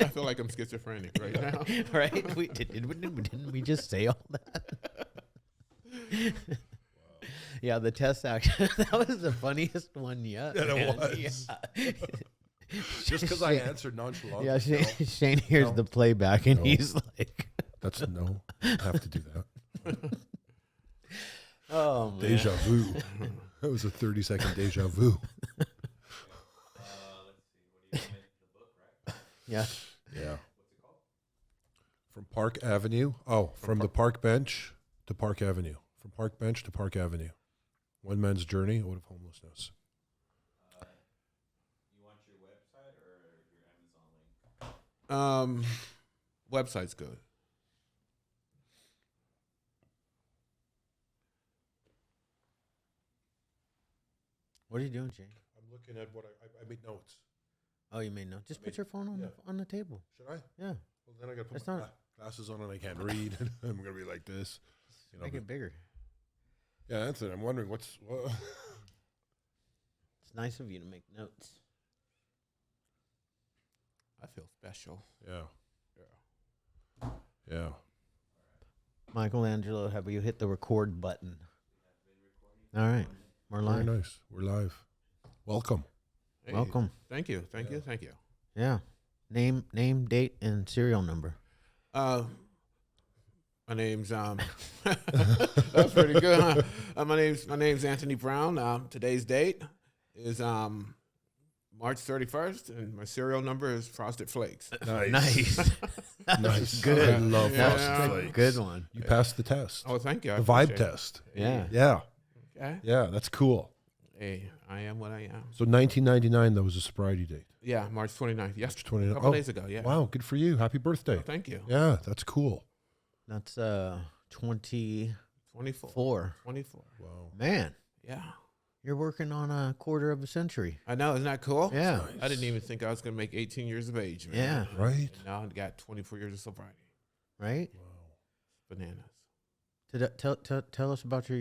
I feel like I'm schizophrenic right now. Right? Didn't we just say all that? Yeah, the test action. That was the funniest one yet. Yeah, it man. was. Yeah. Just because I answered nonchalantly. Yeah, no, Shane hears No. the playback and No. he's like, that's no. I have to do that. "Oh man, Deja vu. That was a 30-second deja vu. yeah." Yeah. From Park Avenue. Oh, from the park bench to Park Avenue. From Park Bench to Park Avenue. One man's journey out of homelessness. You want your website or your Amazon link? Website's good. What are you doing, Shane? I'm looking at what I made notes. Oh, you made no. Just put your phone on the table. Should I? Yeah, Well, then I got to That's put my not- glasses on and I can't read. I'm going to be like this. You know, make but- it bigger. yeah, that's it. I'm wondering what. It's nice of you to make notes. I feel special. Yeah. Yeah. Michelangelo, have you hit the record button? All right, we're Very live. nice. We're live. Welcome. Hey, Welcome. Thank you. Thank you. Thank you. Yeah, name, date, and serial number. My name's that's pretty good, huh? My name's Anthony Brown. Today's date is March 31st, and my serial number is Frosted Flakes. Nice. Nice. Good. I love Yeah. Frosted Flakes. Good one. You passed the test. Oh, thank you. I The vibe appreciate it. test. Yeah. Yeah. Okay. Yeah, that's cool. Hey, I am what I am. So 1999, that was a sobriety date. Yeah, March 29th. Yes, 29. a couple Oh, days ago. Yeah. Wow, good for you. Happy birthday. Oh, thank you. Yeah, that's cool. That's 24. 24. 24. Wow. Man, Yeah. you're working on a quarter of a century. I know. Isn't that cool? Yeah. I didn't even think I was going to make 18 years of age, man. Yeah. Right? And now I got 24 years of sobriety. Right. Wow. Bananas. Tell us about your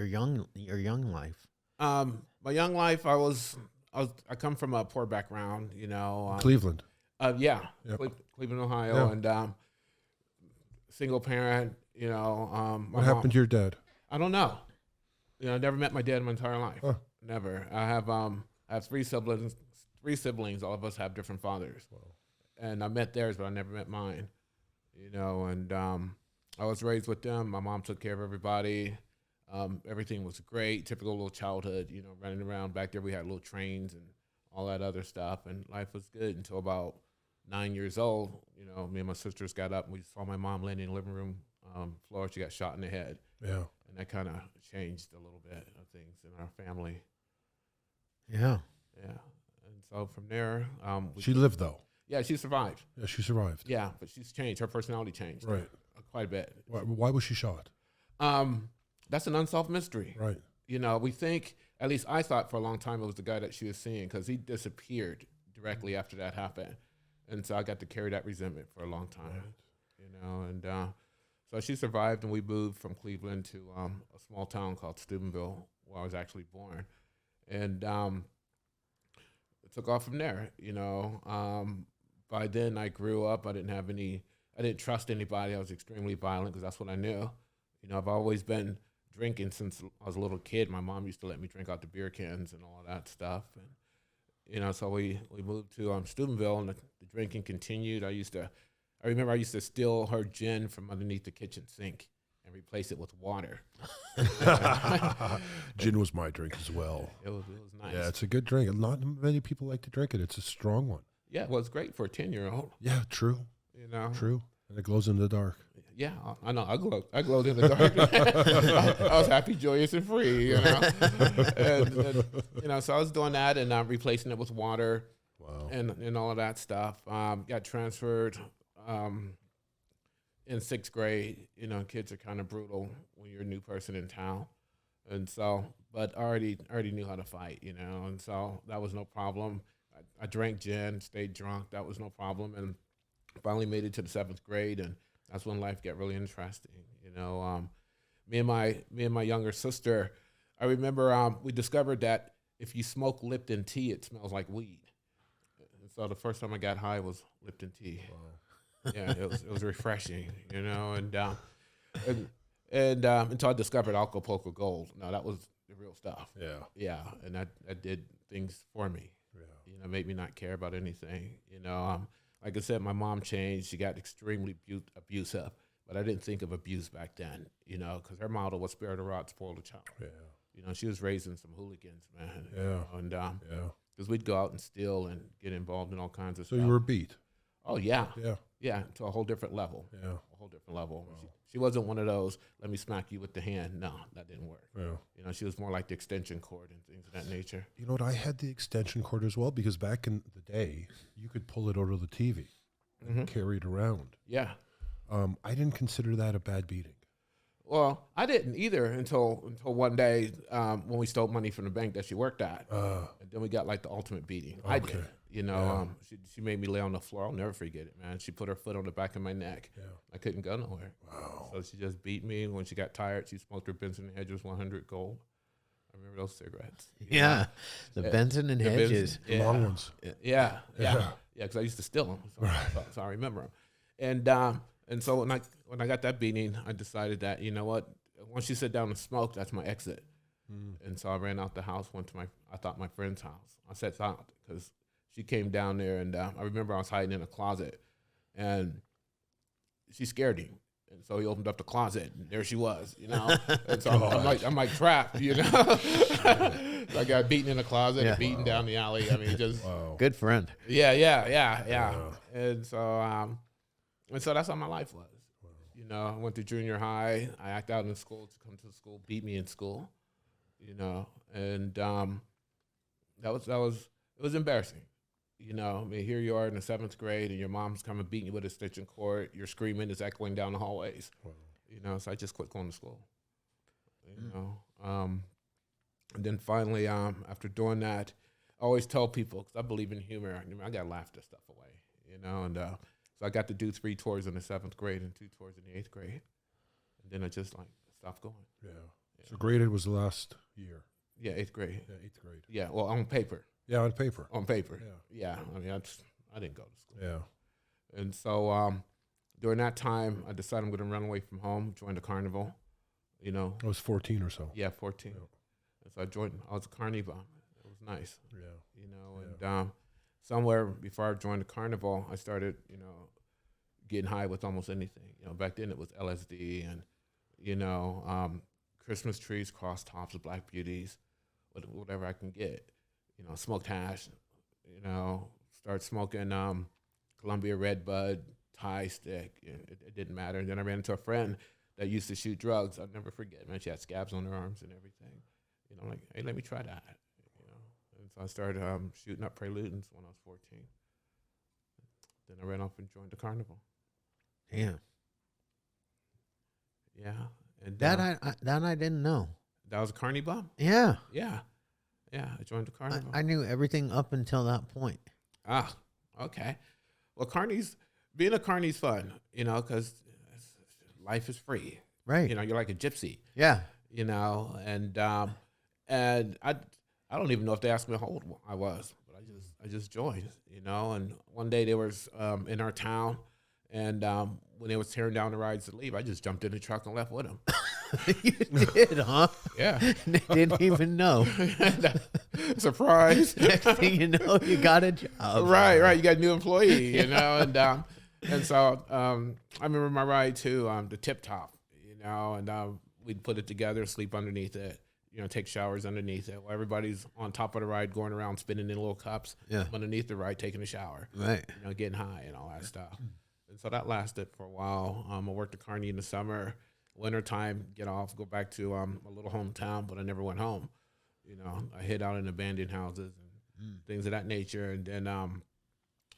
young life. My young life, I come from a poor background, you know. Cleveland. Yeah. Yep. Cleveland, Ohio, Yeah. and single parent, you know. My What happened mom, to your dad? I don't know. You know, I never met my dad in my entire life. Huh. Never. I have three siblings. All of us have different fathers. Wow. And I met theirs, but I never met mine. You know, and I was raised with them. My mom took care of everybody. Everything was great. Typical little childhood, you know, running around. Back there we had little trains and all that other stuff, and life was good until about 9 years old. You know, me and my sisters got up and we saw my mom laying in the living room floor. She got shot in the head. Yeah. And that kind of changed a little bit of things in our family. Yeah. Yeah. And so from there, She lived, though. yeah, she survived. Yeah, she survived. Yeah, but she's changed. Her personality changed. Right. Quite a bit. Why was she shot? That's an unsolved mystery. Right. You know, we think, at least I thought for a long time it was the guy that she was seeing because he disappeared directly after that happened. And so I got to carry that resentment for a long time, Right. you know. And so she survived, and we moved from Cleveland to a small town called Steubenville, where I was actually born. And it took off from there, you know. By then I grew up. I didn't trust anybody. I was extremely violent because that's what I knew. You know, I've always been drinking since I was a little kid. My mom used to let me drink out the beer cans and all of that stuff. And, you know, so we moved to Steubenville, and the drinking continued. I remember I used to steal her gin from underneath the kitchen sink and replace it with water. Gin was my drink as well. It was nice. Yeah, it's a good drink. Not many people like to drink it. It's a strong one. Yeah, well, it's great for a 10-year-old, Yeah, true. you know. True. And it glows in the dark. Yeah, I know. I glowed in the dark. I was happy, joyous, and free, you know. and, you know, so I was doing that and replacing it with water Wow. and all of that stuff. Got transferred in 6th grade. You know, kids are kind of brutal when you're a new person in town. And so, but I already knew how to fight, you know, and so that was no problem. I drank gin, stayed drunk. That was no problem. And finally made it to the 7th grade, and that's when life got really interesting. You know, me and my younger sister, I remember we discovered that if you smoke Lipton tea, it smells like weed. so the first time I got high was Lipton tea. Yeah, it was refreshing, you know, and until I discovered Acapulco Gold. No, that was the real stuff. Yeah. Yeah, and that did things for me. Yeah. You know, made me not care about anything. You know, like I said, my mom changed. She got extremely abusive, but I didn't think of abuse back then. You know, because her motto was "Spare the rod, spoil the child." Yeah. You know, she was raising some hooligans, man. Yeah. You know, and Yeah. because we'd go out and steal and get involved in all kinds of So stuff. you were beat. Oh yeah, Yeah. yeah, to a whole different level. Yeah. A whole different level. She wasn't one of those, let me smack you with the hand. No, that didn't work. Yeah. You know, she was more like the extension cord and things of that nature. You know what? I had the extension cord as well because back in the day, you could pull it out of the TV and carry it around. Yeah. I didn't consider that a bad beating. Well, I didn't either until one day when we stole money from the bank that she worked at. And then we got like the ultimate beating. I did. Okay. You know, she made me lay on the floor. I'll never forget it, man. She put her foot on the back of my neck. Yeah. I couldn't go nowhere. Wow. So she just beat me. When she got tired, she smoked her Benson and Hedges 100 Gold. I remember those cigarettes. Yeah, the Benson and The Benson- Hedges. The long ones. Yeah, because I used to steal them, so I remember them. And so when I got that beating, I decided that, you know what, once you sit down and smoke, that's my exit. And so I ran out the house, went to my friend's house. I sat out because she came down there, and I remember I was hiding in a closet, and she scared him. And so he opened up the closet, and there she was, you know. And so I'm like trapped, you know. So I got beaten in the closet, and beaten down the alley. I mean, just Good friend. yeah. And so that's how my life was. You know, I went to junior high. I acted out in school to come to school, beat me in school. You know, and it was embarrassing. You know, I mean, here you are in the 7th grade, and your mom's coming beating you with a extension cord. You're screaming, it's echoing down the hallways. You know, so I just quit going to school. You know, and then finally, after doing that, I always tell people, because I believe in humor. I mean, I got to laugh this stuff away. You know, and so I got to do 3 tours in the 7th grade and 2 tours in the 8th grade, and then I just like stopped going. Yeah. So graded was the last year. Yeah, 8th grade. Yeah, 8th grade. Yeah, well, on paper. Yeah, on paper. On paper. Yeah. Yeah. I mean, I didn't go to school. Yeah. And so during that time, I decided I'm going to run away from home, join the carnival. You know. I was 14 or so. Yeah, 14. Yeah. And so I was a carny bum. It was nice. Yeah. You know, and somewhere before I joined the carnival, I started, you know, getting high with almost anything. You know, back then it was LSD and, you know, Christmas trees, cross tops, black beauties, whatever I can get. You know, smoked hash, you know, start smoking Columbia Red Bud, Thai stick. It didn't matter. And then I ran into a friend that used to shoot drugs. I'll never forget, man. She had scabs on her arms and everything. You know, I'm like, hey, let me try that. You know, and so I started shooting up Preludins when I was 14. Then I ran off and joined the carnival. Yeah. Yeah. And That I didn't know. that was a carny bum. Yeah. Yeah. Yeah. I joined the carnival. I knew everything up until that point. Ah, okay. Well, being a carny's fun, you know, because life is free. Right. You know, you're like a gypsy, Yeah. you know, and I don't even know if they asked me how old I was, but I just joined, you know. And one day they was in our town, and when they was tearing down the rides to leave, I just jumped in the truck and left with them. You did, huh? Yeah. They didn't even know. Surprise. Next thing you know, you got a job. Right. You got a new employee, you know, and so I remember my ride to the Tip Top, you know, and we'd put it together, sleep underneath it, you know, take showers underneath it. While everybody's on top of the ride, going around spinning in little cups. Yeah. I'm underneath the ride, taking a shower. Right. You know, getting high and all that stuff. And so that lasted for a while. I worked at Kearney in the summer. Wintertime, get off, go back to my little hometown, but I never went home. You know, I hid out in abandoned houses and things of that nature. And then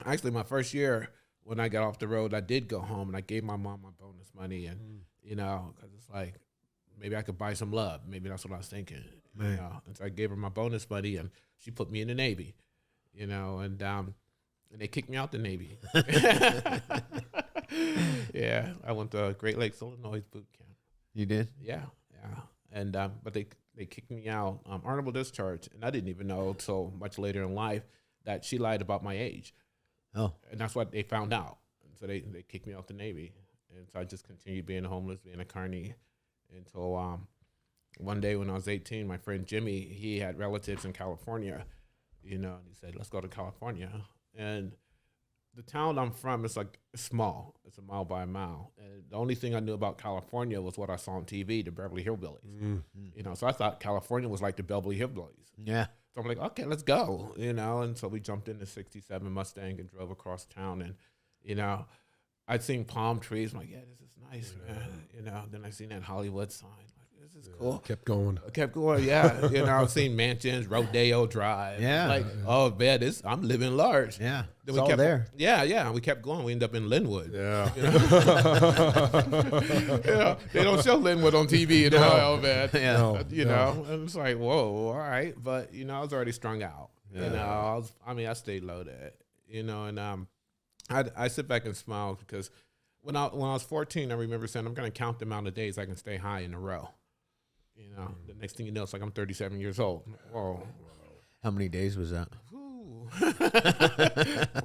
actually my first year when I got off the road, I did go home and I gave my mom my bonus money. And, you know, because it's like, maybe I could buy some love. Maybe that's what I was thinking. Right. You know? And so I gave her my bonus money and she put me in the Navy, you know, and they kicked me out the Navy. Yeah, I went to Great Lakes, Illinois boot camp. You did? Yeah. And but they kicked me out, honorable discharge, and I didn't even know until much later in life that she lied about my age. Oh, And that's what they found out. And so they kicked me off the Navy. And so I just continued being homeless, being a carny until one day when I was 18, my friend Jimmy, he had relatives in California, and he said, let's go to California. And the town I'm from is like small. It's a mile by a mile. And the only thing I knew about California was what I saw on TV, the Beverly Hillbillies. So I thought California was like the Beverly Hillbillies. yeah. So I'm like, okay, let's go, and so we jumped in the 67 Mustang and drove across town. And, I'd seen palm trees. I'm like, yeah, this is nice, man. Then I seen that Hollywood sign. Like, this is cool. Kept going. I kept going, yeah. I've seen mansions, Rodeo Drive. Yeah. Like, oh, man, I'm living large. Yeah. Then It's all there. Yeah. We kept going. We ended up in Linwood. Yeah. They don't show Linwood on TV in Ohio, man. Yeah. No. And it's like, whoa, all right. But, I was already strung out. Yeah. I stayed loaded, and I sit back and smile because when I was 14, I remember saying, I'm going to count the amount of days I can stay high in a row. The next thing you know, it's like I'm 37 years old. Whoa. How many days was that? Ooh.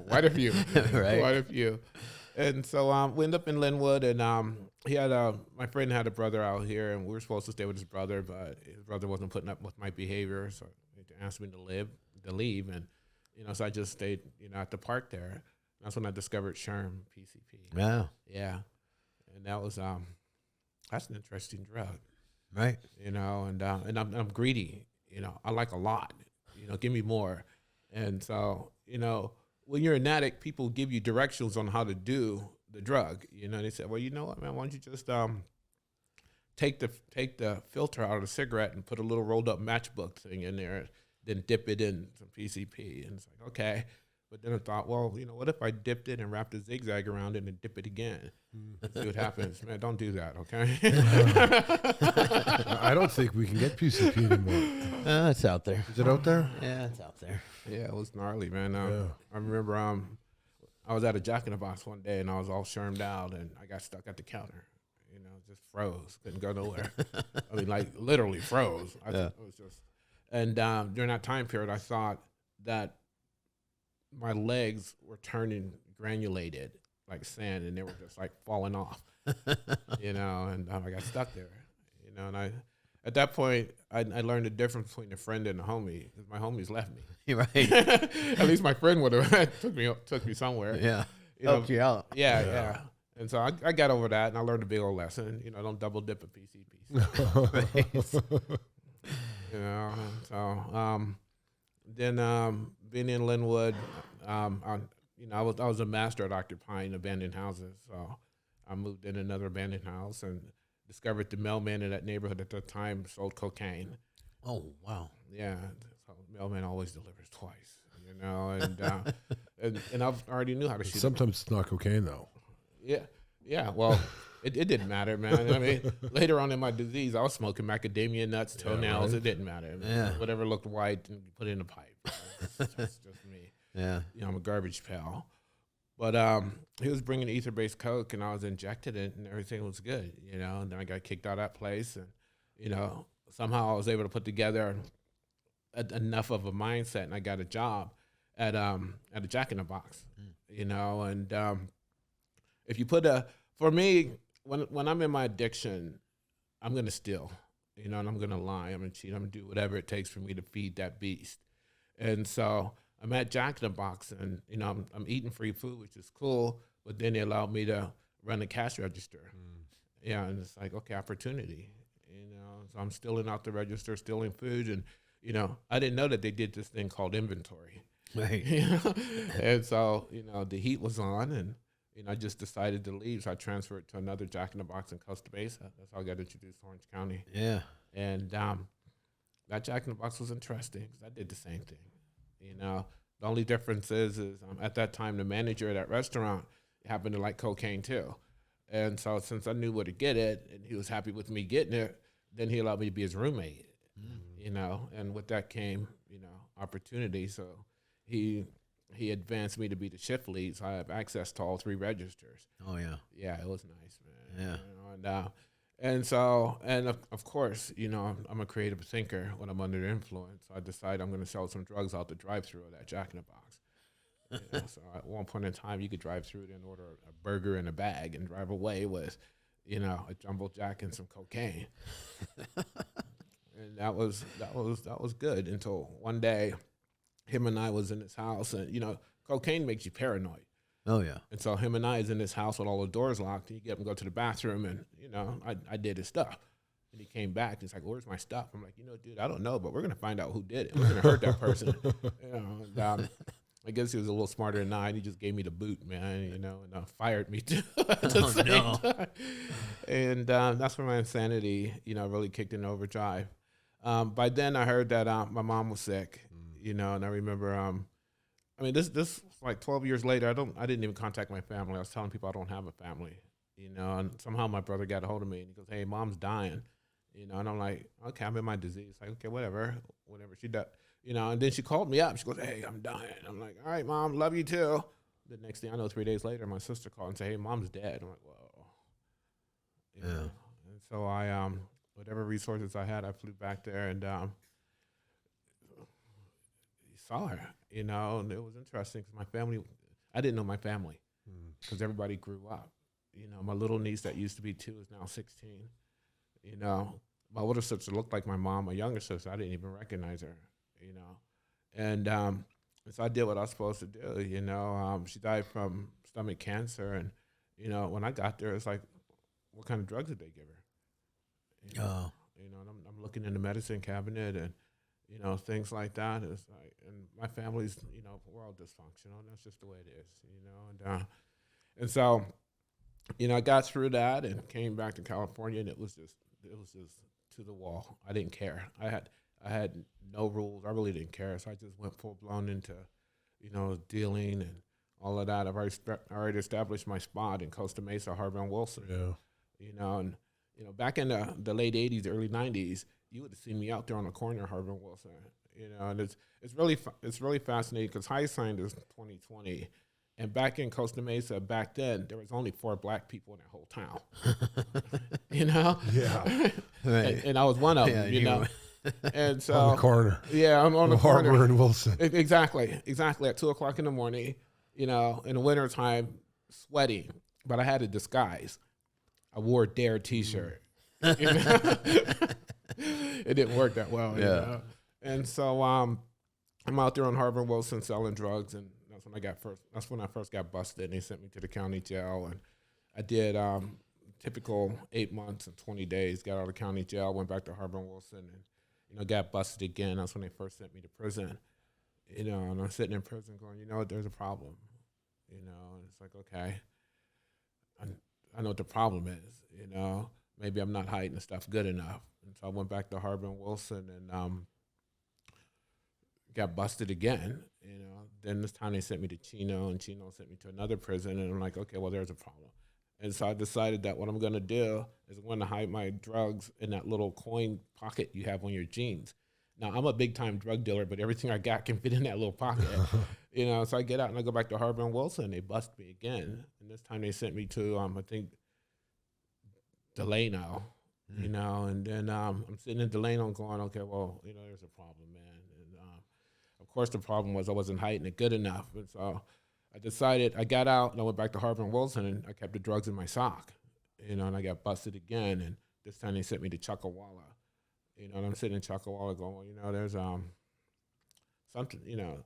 Quite a few. Right. Quite a few. And so we ended up in Linwood, and he had my friend had a brother out here, and we were supposed to stay with his brother, but his brother wasn't putting up with my behavior, so he asked me to leave, and so I just stayed at the park there. That's when I discovered C.A.R.E, PCP. Yeah. Yeah, and that was that's an interesting drug. Right. And I'm greedy. I like a lot. Give me more. And so when you're an addict, people give you directions on how to do the drug. They said, well, you know what, man, why don't you just take the filter out of the cigarette and put a little rolled up matchbook thing in there, then dip it in some PCP. And it's like, okay. But then I thought, well, what if I dipped it and wrapped a zigzag around it and dip it again? See what happens. Man, don't do that, okay? I don't think we can get PCP anymore. It's out there. Is it out there? Yeah, it's out there. Yeah, it was gnarly, man. Yeah. I remember I was at a Jack in the Box one day, and I was all shermed out, and I got stuck at the counter. Just froze. Couldn't go nowhere. I mean, like, literally froze. It was just, and during that time period, I thought that my legs were turning granulated like sand, and they were just like falling off, and I got stuck there, and at that point, I learned the difference between a friend and a homie, because my homies left me. You're right. At least my friend would have took me somewhere. Yeah. Helped you out. Yeah. And so I got over that, and I learned a big old lesson. Don't double dip a PCP. So then being in Linwood, I was a master at occupying abandoned houses. So I moved in another abandoned house and discovered the mailman in that neighborhood at the time sold cocaine. Oh, wow. Yeah, so mailman always delivers twice, and I already knew how to shoot. Sometimes it's not cocaine, though. Yeah. Well, it didn't matter, man. I mean, later on in my disease, I was smoking macadamia nuts, toenails. right. It didn't matter. Yeah. Whatever looked white, and you put it in a pipe. That's just me. Yeah. I'm a garbage pail. But he was bringing ether-based coke, and I was injected it, and everything was good, And then I got kicked out of that place, and somehow I was able to put together enough of a mindset, and I got a job at a Jack in the Box, And if you put for me, when I'm in my addiction, I'm gonna steal, and I'm gonna lie, I'm gonna cheat, I'm gonna do whatever it takes for me to feed that beast, and so. I'm at Jack in the Box, and I'm eating free food, which is cool. But then they allowed me to run the cash register. Yeah, and it's like, okay, opportunity. So I'm stealing out the register, stealing food, and I didn't know that they did this thing called inventory. Right. And so the heat was on, and I just decided to leave. So I transferred to another Jack in the Box in Costa Mesa. That's how I got introduced to Orange County. Yeah. And that Jack in the Box was interesting because I did the same thing. The only difference is at that time, the manager of that restaurant happened to like cocaine too. And so since I knew where to get it and he was happy with me getting it, then he allowed me to be his roommate, and with that came, opportunity. So he advanced me to be the shift lead. So I have access to all three registers. Oh, yeah. Yeah, it was nice, man. Yeah. And so, of course, I'm a creative thinker when I'm under the influence. So I decide I'm going to sell some drugs out the drive-through of that Jack in the Box. You know, so at one point in time, you could drive through it and order a burger in a bag and drive away with, you know, a jumbo jack and some cocaine. And that was good until one day, him and I was in his house, and you know, cocaine makes you paranoid. Oh yeah. And so him and I is in his house with all the doors locked, and you get him to go to the bathroom, and you know, I did his stuff. And he came back. He's like, "Where's my stuff?" I'm like, "You know, dude, I don't know, but we're gonna find out who did it. We're gonna hurt that person." You know, and, I guess he was a little smarter than I, and he just gave me the boot, man. You know, and fired me too at the same time. And that's when my insanity, you know, really kicked in overdrive. By then, I heard that my mom was sick. You know, and I remember. I mean, this was like 12 years later. I didn't even contact my family. I was telling people I don't have a family. You know, and somehow my brother got a hold of me, and he goes, "Hey, mom's dying." You know, and I'm like, "Okay, I'm in my disease." Like, okay, whatever she does. You know, and then she called me up. She goes, "Hey, I'm dying." I'm like, "All right, mom, love you too." The next thing I know, 3 days later, my sister called and said, "Hey, mom's dead." I'm like, "Whoa." You know? And so I, whatever resources I had, I flew back there and saw her. You know, and it was interesting because my family, I didn't know my family because everybody grew up. You know, my little niece that used to be 2 is now 16. You know, my older sister looked like my mom. My younger sister, I didn't even recognize her. You know, and so I did what I was supposed to do. You know, she died from stomach cancer, and you know, when I got there, it's like, what kind of drugs did they give her? You know, you know, and I'm looking in the medicine cabinet, and you know, things like that. It's like, and my family's, you know, we're all dysfunctional, and that's just the way it is. You know, and so, you know, I got through that and came back to California, and it was just to the wall. I didn't care. I had no rules. I really didn't care. So I just went full blown into, you know, dealing and all of that. I've already established my spot in Costa Mesa, Harbor and Wilson. Yeah. You know, and you know, back in the late '80s, early '90s, you would have seen me out there on the corner of Harbor and Wilson. You know, and it's really fascinating because High Signed is 2020. And back in Costa Mesa, back then, there was only 4 black people in that whole town. You know? Yeah. Right. And I was one of them, Yeah, you know? And so, On the corner. yeah, I'm on the corner. Harbor and Wilson. Exactly. At 2 o'clock in the morning, you know, in the wintertime, sweaty. But I had a disguise. I wore a Dare t-shirt. You know? It didn't work that well. You know? And so I'm out there on Harbor and Wilson selling drugs, and that's when I first got busted, and they sent me to the county jail, and I did typical 8 months and 20 days, got out of county jail, went back to Harbor and Wilson, and you know, got busted again. That's when they first sent me to prison. You know, and I'm sitting in prison going, you know what, there's a problem. You know, and it's like, okay, I know what the problem is. You know, maybe I'm not hiding the stuff good enough. And so I went back to Harbor and Wilson and got busted again. You know, then this time they sent me to Chino, and Chino sent me to another prison. And I'm like, okay, well, there's a problem. And so I decided that what I'm going to do is I'm going to hide my drugs in that little coin pocket you have on your jeans. Now, I'm a big-time drug dealer, but everything I got can fit in that little pocket. You know, so I get out and I go back to Harbor and Wilson, and they bust me again. And this time they sent me to, I think, Delano, you know. And then I'm sitting in Delano going, okay, well, you know, there's a problem, man. And, of course, the problem was I wasn't hiding it good enough. And so I decided, I got out and I went back to Harbor and Wilson, and I kept the drugs in my sock, you know, and I got busted again. And this time they sent me to Chuckawalla, you know, and I'm sitting in Chuckawalla going, well, you know, there's something, you know,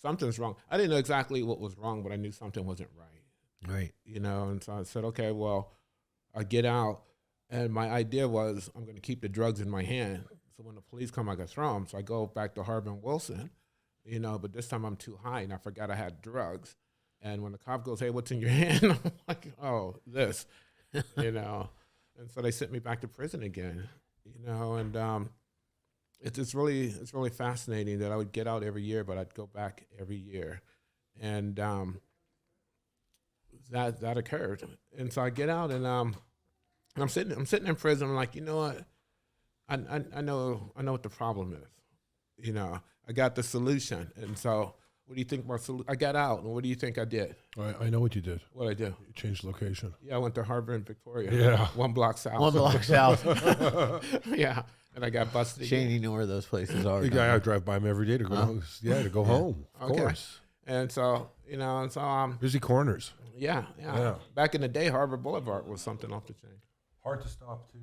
something's wrong. I didn't know exactly what was wrong, but I knew something wasn't right. Right. You know, and so I said, okay, well, I get out, and my idea was I'm going to keep the drugs in my hand. So when the police come, I can throw them. So I go back to Harbor and Wilson, you know, but this time I'm too high, and I forgot I had drugs. And when the cop goes, hey, what's in your hand? I'm like, oh, this, you know. And so they sent me back to prison again, you know. And it's really fascinating that I would get out every year, but I'd go back every year. And that occurred. And so I get out, and I'm sitting in prison. I'm like, you know what? I know what the problem is. You know, I got the solution. And so what do you think my solution? I got out, and what do you think I did? I know what you did. What I do? You changed location. Yeah, I went to Harbor and Victoria. Yeah. 1 block south. 1 block south. Yeah, and I got busted Shane, again. you know where those places are. The guy I drive by him every day to go. To go home. Of Okay. course. And so, you know, and so, Busy corners. yeah. Back in the day, Harvard Boulevard was something off the chain. Hard to stop too.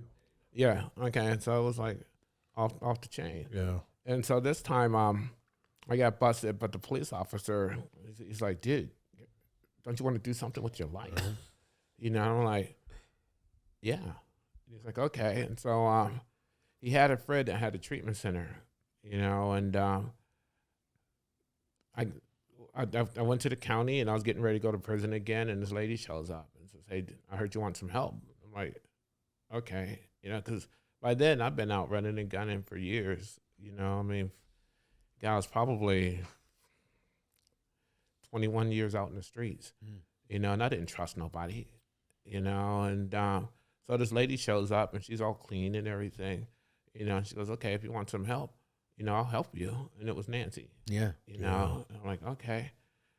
Yeah. Okay. And so it was like off the chain. Yeah. And so this time, I got busted, but the police officer, he's like, dude, don't you want to do something with your life? You know, I'm like, yeah. He's like, okay. And so he had a friend that had a treatment center, you know, and I went to the county and I was getting ready to go to prison again, and this lady shows up and says, hey, I heard you want some help. I'm like, okay. You know, because by then I've been out running and gunning for years, you know. I mean, I was probably 21 years out in the streets, you know, and I didn't trust nobody, you know. And so this lady shows up and she's all clean and everything, you know. And she goes, okay, if you want some help, you know, I'll help you. And it was Nancy. Yeah. You know, and I'm like, okay.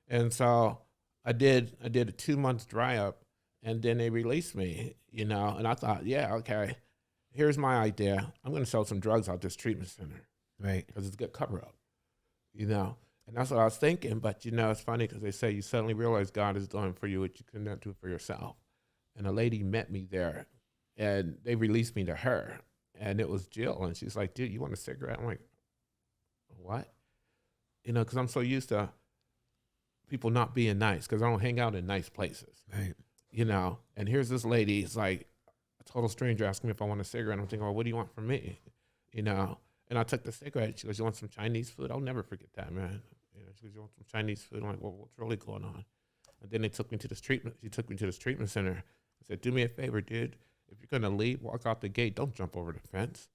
And so I did a 2 month dry up, and then they released me, you know. And I thought, yeah, okay, here's my idea. I'm going to sell some drugs out this treatment center. Right. Because it's a good cover up, you know. And that's what I was thinking. But, you know, it's funny because they say you suddenly realize God is doing for you what you could not do for yourself. And a lady met me there, and they released me to her. And it was Jill. And she's like, dude, you want a cigarette? I'm like, what? You know, because I'm so used to people not being nice because I don't hang out in nice places. Right. You know, and here's this lady, it's like a total stranger asking me if I want a cigarette. I'm thinking, well, what do you want from me? You know, and I took the cigarette. She goes, you want some Chinese food? I'll never forget that, man. You know, she goes, you want some Chinese food? I'm like, well, what's really going on? And then they took me to this treatment. She took me to this treatment center. I said, do me a favor, dude. If you're going to leave, walk out the gate. Don't jump over the fence.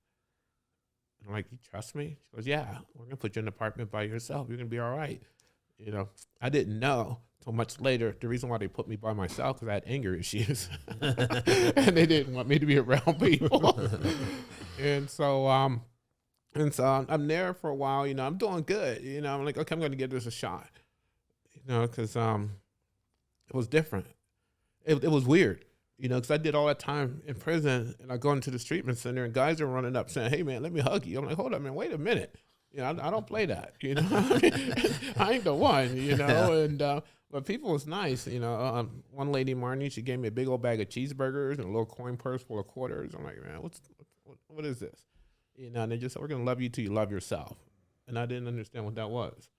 And I'm like, you trust me? She goes, yeah, we're going to put you in an apartment by yourself. You're going to be all right. You know, I didn't know till much later the reason why they put me by myself because I had anger issues. And they didn't want me to be around people. And so I'm there for a while. You know, I'm doing good. You know, I'm like, okay, I'm going to give this a shot. You know, because it was different. It was weird. You know, because I did all that time in prison, and I go into this treatment center, and guys are running up saying, hey, man, let me hug you. I'm like, hold up, man, wait a minute. You know, I don't play that, you know. I ain't the one, you know. And but people was nice, you know. One lady, Marnie, she gave me a big old bag of cheeseburgers and a little coin purse full of quarters. I'm like, man, what is this? You know, and they just said, we're going to love you till you love yourself. And I didn't understand what that was,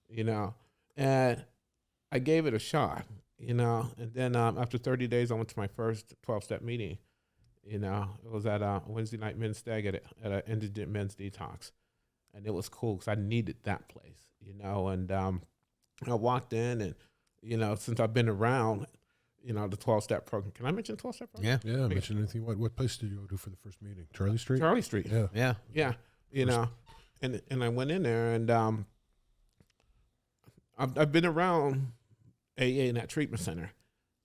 you know. And I gave it a shot, you know. And then after 30 days, I went to my first 12-step meeting. You know, it was at a Wednesday night men's stag at an indigent men's detox. And it was cool because I needed that place, you know. And I walked in, and, you know, since I've been around, you know, the 12-step program. Can I mention 12-step program? Yeah. Yeah, mention anything. What place did you go to for the first meeting? Charlie Street? Charlie Street. Yeah. Yeah. Yeah, you know. And I went in there, and I've been around AA in that treatment center,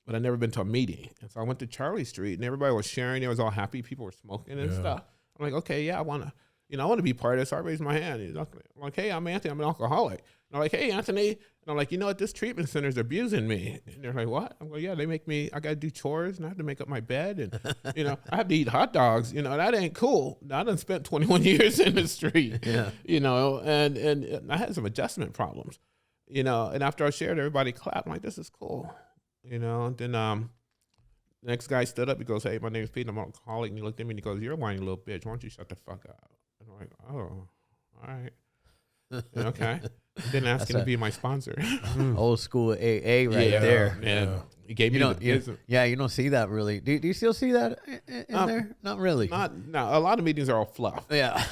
but I've never been to a meeting. And so I went to Charlie Street, and everybody was sharing. It was all happy. People were smoking and stuff. I'm like, okay, yeah, I want to be part of this. So I raised my hand. I'm like, hey, I'm Anthony. I'm an alcoholic. And I'm like, hey, Anthony. And I'm like, you know what? This treatment center is abusing me. And they're like, what? I'm like, yeah, they make me, I got to do chores, and I have to make up my bed. And, you know, I have to eat hot dogs. You know, that ain't cool. I done spent 21 years in the street, you know, and I had some adjustment problems, you know. And after I shared, everybody clapped. I'm like, this is cool, you know. And then the next guy stood up. He goes, hey, my name is Pete. I'm an alcoholic. And he looked at me and he goes, you're a whiny little bitch. Why don't you shut the fuck up? And I'm like, oh, all right. Okay. Didn't ask him to be my sponsor. Old school AA there. Yeah. He gave me you don't see that really. Do you still see that in there? Not really. No, a lot of meetings are all fluff. Yeah.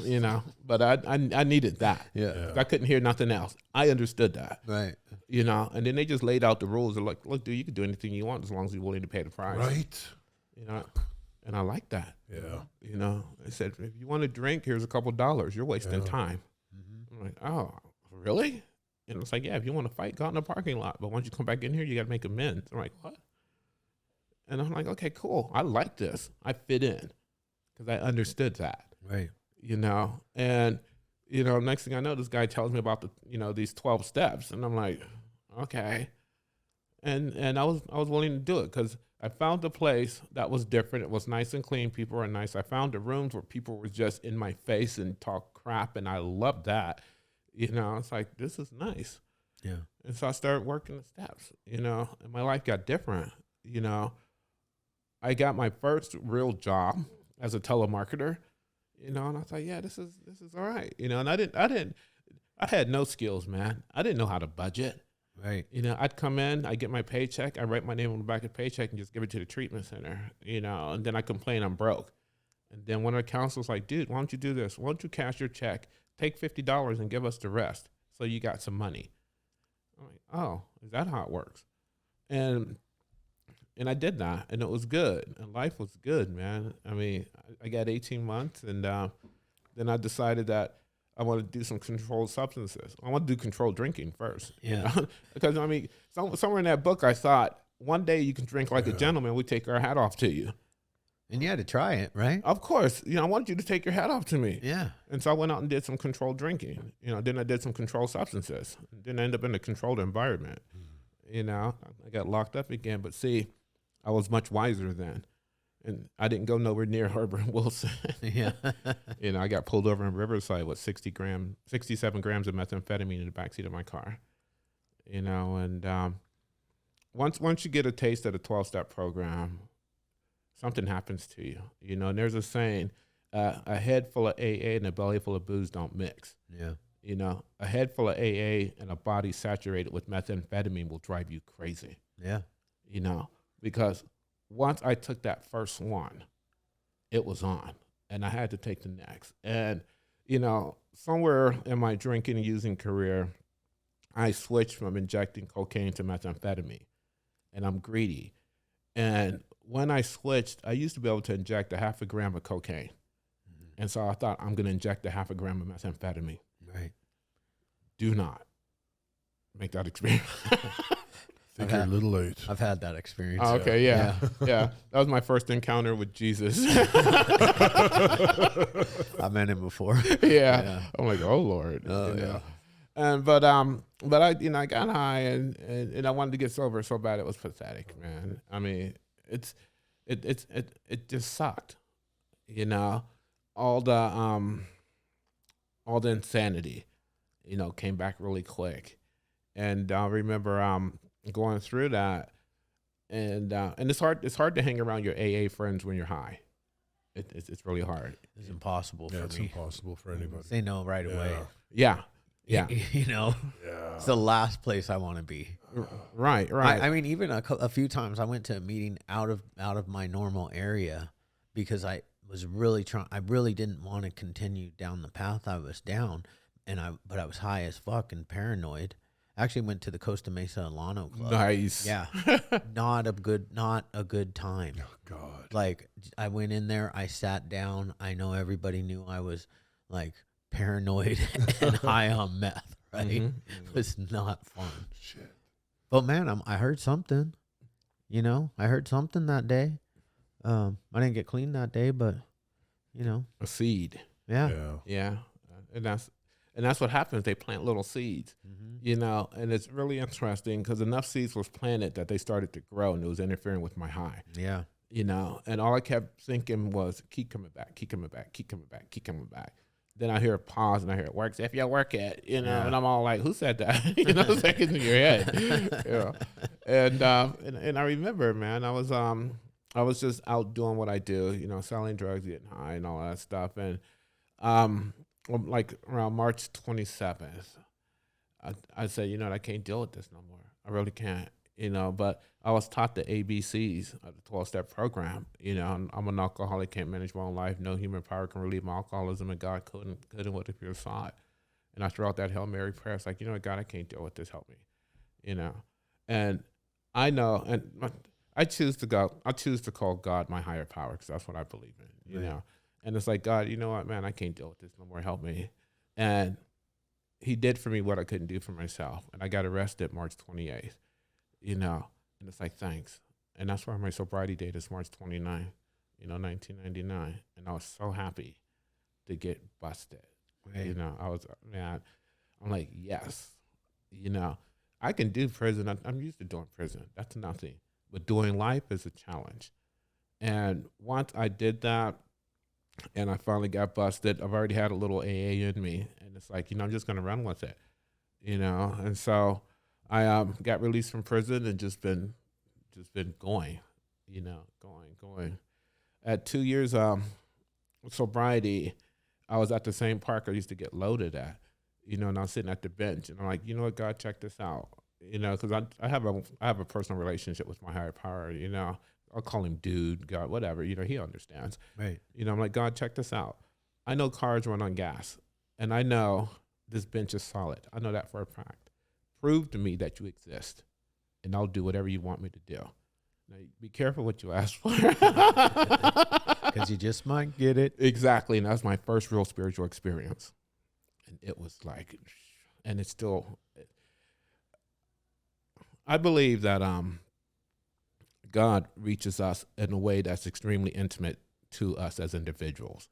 You know, but I needed that. Yeah. I couldn't hear nothing else. I understood that. Right. You know, and then they just laid out the rules. They're like, look, dude, you can do anything you want as long as you're willing to pay the price. Right. You know, and I like that. Yeah. You know, I said, if you want to drink, here's a couple dollars. You're wasting time. I'm like, oh, really? And it's like, yeah, if you want to fight, go out in the parking lot. But once you come back in here, you got to make amends. I'm like, what? And I'm like, okay, cool. I like this. I fit in because I understood that. Right. You know, and, you know, next thing I know, this guy tells me about these 12 steps. And I'm like, okay. And I was willing to do it because I found a place that was different. It was nice and clean. People were nice. I found the rooms where people were just in my face and talk crap. And I loved that. You know, it's like, this is nice. Yeah. And so I started working the steps, and my life got different. I got my first real job as a telemarketer, and I was like, yeah, this is all right. And I had no skills, man. I didn't know how to budget. Right. I'd come in, I get my paycheck, I write my name on the back of the paycheck and just give it to the treatment center, and then I complain I'm broke. And then one of the counselors like, dude, why don't you do this? Why don't you cash your check, take $50 and give us the rest so you got some money? I'm like, oh, is that how it works? And I did that, and it was good, and life was good, man. I mean, I got 18 months, and then I decided that I want to do some controlled substances. I want to do controlled drinking first. Yeah. Because, I mean, somewhere in that book, I thought, one day you can drink like a gentleman. We take our hat off to you. And you had to try it, right? Of course. I want you to take your hat off to me. Yeah. And so I went out and did some controlled drinking. Then I did some controlled substances. Then I ended up in a controlled environment. I got locked up again. But see, I was much wiser then. And I didn't go nowhere near Harbor and Wilson. Yeah. I got pulled over in Riverside with 67 grams of methamphetamine in the backseat of my car. And once you get a taste of the 12-step program, something happens to you. And there's a saying, a head full of AA and a belly full of booze don't mix. Yeah. A head full of AA and a body saturated with methamphetamine will drive you crazy. Yeah. Because once I took that first one, it was on, and I had to take the next. And, somewhere in my drinking and using career, I switched from injecting cocaine to methamphetamine, and I'm greedy. And when I switched, I used to be able to inject a half a gram of cocaine. Mm-hmm. And so I thought, I'm going to inject a half a gram of methamphetamine. Right. Do not make that experience. Think you're a little late. I've had that experience. Oh, okay, yeah. That was my first encounter with Jesus. I met him before. Yeah. I'm like, oh Lord. Yeah. And but I I got high and I wanted to get sober so bad it was pathetic, man. I mean, it just sucked. All the insanity, came back really quick. And I remember going through that, and it's hard to hang around your AA friends when you're high. It's really hard. It's impossible for me. It's impossible for anybody. Say no right away. Yeah. Yeah. It's the last place I want to be. Right. I mean, even a few times I went to a meeting out of my normal area because I was really I really didn't want to continue down the path I was down, but I was high as fuck and paranoid. I actually went to the Costa Mesa Alano Club. Nice. Yeah. Not a good time. Oh, God. Like, I went in there, I sat down. I know everybody knew I was like paranoid and high on meth, right? Mm-hmm. It was not fun. Shit. But man, I heard something. I heard something that day. I didn't get clean that day, but A seed. yeah. Yeah. And that's what happens. They plant little seeds, and it's really interesting because enough seeds was planted that they started to grow, and it was interfering with my high. Yeah. And all I kept thinking was, keep coming back, keep coming back, keep coming back, keep coming back. Then I hear a pause, and I hear it works if you work it, and I'm all like, who said that? Seconds in your head, And I remember, man, I was just out doing what I do, selling drugs, getting high, and all that stuff, and like around March 27th, I said, I can't deal with this no more. I really can't, but I was taught the ABCs of the 12-step program. I'm an alcoholic, can't manage my own life. No human power can relieve my alcoholism, and God couldn't with a pure thought. And I threw out that Hail Mary prayer. It's like, God, I can't deal with this. Help me, And I know, and I choose to call God my higher power because that's what I believe in, Right. And it's like, God, you know what, man, I can't deal with this no more. Help me. And he did for me what I couldn't do for myself. And I got arrested March 28th, and it's like, thanks. And that's why my sobriety date is March 29th, 1999. And I was so happy to get busted. Right. I'm like, yes, I can do prison. I'm used to doing prison. That's nothing. But doing life is a challenge. And once I did that, and I finally got busted, I've already had a little AA in me. And it's like, I'm just going to run with it, And so I got released from prison and just been going, going. At 2 years sobriety, I was at the same park I used to get loaded at, and I was sitting at the bench, and I'm like, you know what, God, check this out, because I have a personal relationship with my higher power, I'll call him dude, God, whatever, he understands. Right. I'm like, God, check this out. I know cars run on gas, and I know this bench is solid. I know that for a fact. Prove to me that you exist, and I'll do whatever you want me to do. Now, be careful what you ask for. Because you just might get it. Exactly, and that was my first real spiritual experience. And it was like, and it's still, I believe that God reaches us in a way that's extremely intimate to us as individuals.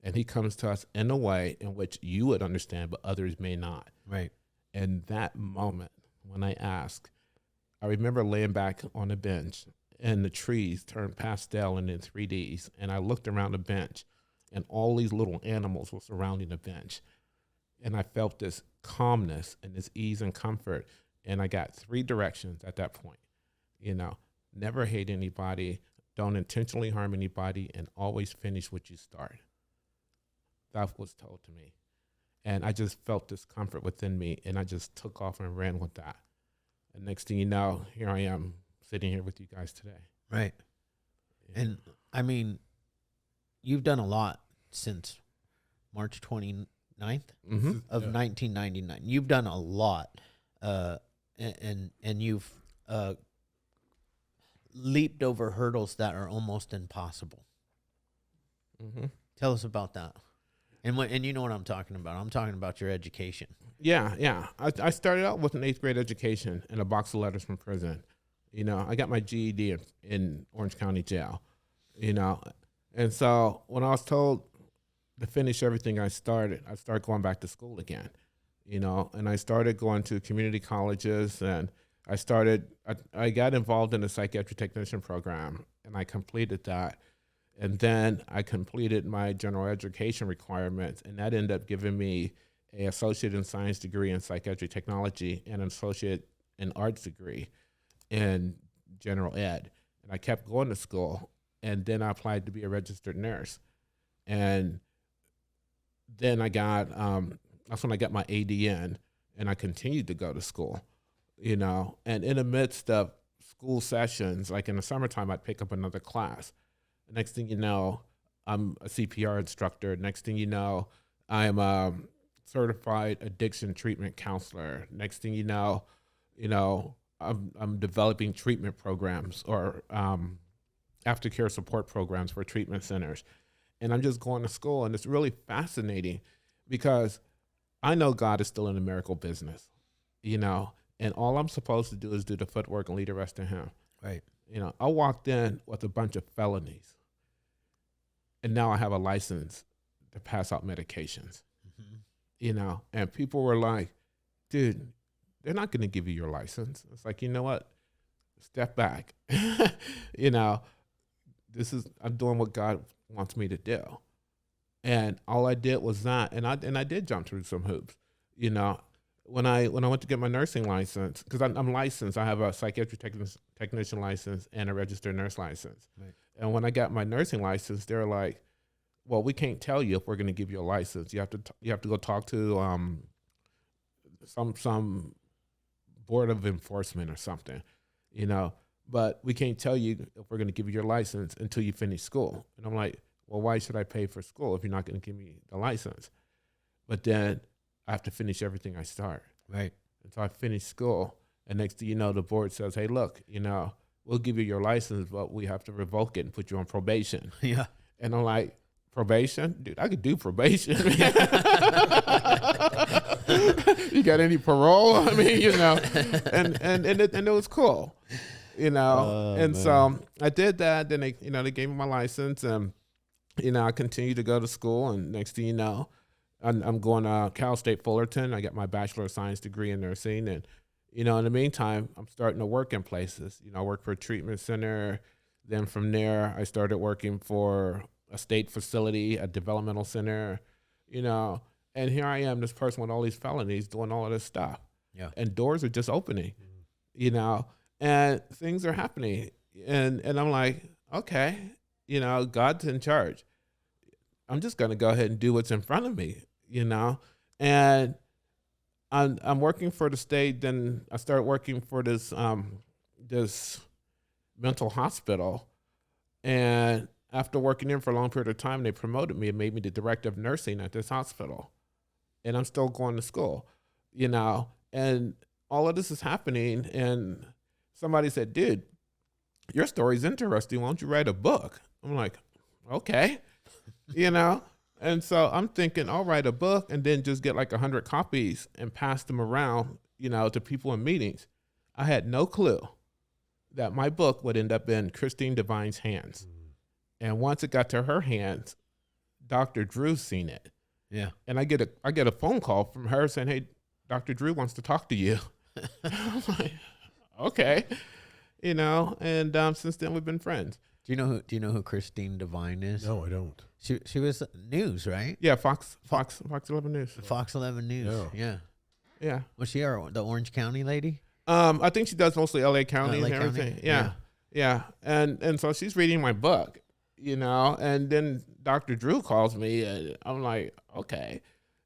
And he comes to us in a way in which you would understand, but others may not. Right. And that moment when I asked, I remember laying back on the bench and the trees turned pastel and in 3Ds. And I looked around the bench and all these little animals were surrounding the bench. And I felt this calmness and this ease and comfort. And I got 3 directions at that point. Never hate anybody, don't intentionally harm anybody, and always finish what you start. That was told to me. And I just felt this comfort within me, and I just took off and ran with that. And next thing you know, here I am sitting here with you guys today. Right. Yeah. And I mean, you've done a lot since March 29th of 1999. You've done a lot. And you've leaped over hurdles that are almost impossible. Mm-hmm. Tell us about that. And you know what I'm talking about. I'm talking about your education. Yeah. I started out with an 8th grade education and a box of letters from prison. I got my GED in Orange County Jail, And so when I was told to finish everything I started going back to school again, and I started going to community colleges, and I got involved in the psychiatric technician program, and I completed that. And then I completed my general education requirements, and that ended up giving me an associate in science degree in psychiatric technology and an associate in arts degree in general ed. And I kept going to school, and then I applied to be a registered nurse. And then that's when I got my ADN, and I continued to go to school, and in the midst of school sessions, like in the summertime, I'd pick up another class. Next thing you know, I'm a CPR instructor. Next thing you know, I'm a certified addiction treatment counselor. Next thing you know, I'm developing treatment programs or aftercare support programs for treatment centers. And I'm just going to school, and it's really fascinating because I know God is still in the miracle business, and all I'm supposed to do is do the footwork and lead the rest to him. Right. I walked in with a bunch of felonies, and now I have a license to pass out medications, and people were like, dude, they're not going to give you your license. It's like, you know what? Step back. I'm doing what God wants me to do. And all I did was that, and I did jump through some hoops, When I went to get my nursing license, because I'm licensed, I have a psychiatric technician license and a registered nurse license. Right. And when I got my nursing license, they were like, "Well, we can't tell you if we're going to give you a license. You have to go talk to some board of enforcement or something, But we can't tell you if we're going to give you your license until you finish school." And I'm like, "Well, why should I pay for school if you're not going to give me the license?" But then I have to finish everything I start. Right. And so I finished school, and next thing you know, the board says, "Hey, look, we'll give you your license, but we have to revoke it and put you on probation." Yeah. And I'm like, "Probation? Dude, I could do probation." You got any parole? I mean, and it was cool, and so I did that. Then they gave me my license, and, I continued to go to school, and next thing you know, I'm going to Cal State Fullerton. I got my Bachelor of Science degree in nursing. And, in the meantime, I'm starting to work in places. I work for a treatment center. Then from there, I started working for a state facility, a developmental center, and here I am, this person with all these felonies doing all of this stuff. Yeah. and doors are just opening, you know, and things are happening. And I'm like, okay, you know, God's in charge. I'm just going to go ahead and do what's in front of me, you know, and I'm working for the state. Then I started working for this mental hospital, and after working in for a long period of time, they promoted me and made me the director of nursing at this hospital, and I'm still going to school, you know, and all of this is happening, and somebody said, "Dude, your story's interesting. Why don't you write a book?" I'm like, okay, you know. And so I'm thinking, I'll write a book and then just get like 100 copies and pass them around, you know, to people in meetings. I had no clue that my book would end up in Christine Devine's hands. And once it got to her hands, Dr. Drew seen it. Yeah. And I get a phone call from her saying, "Hey, Dr. Drew wants to talk to you." I'm like, okay, you know. And since then we've been friends. Do you know who Christine Devine is? No, I don't. She was news, right? Yeah, Fox 11 News. Fox 11 News. Yeah. Yeah. Was she the Orange County lady? I think she does mostly LA County LA and County? everything. Yeah. And so she's reading my book, you know, and then Dr. Drew calls me and I'm like, okay,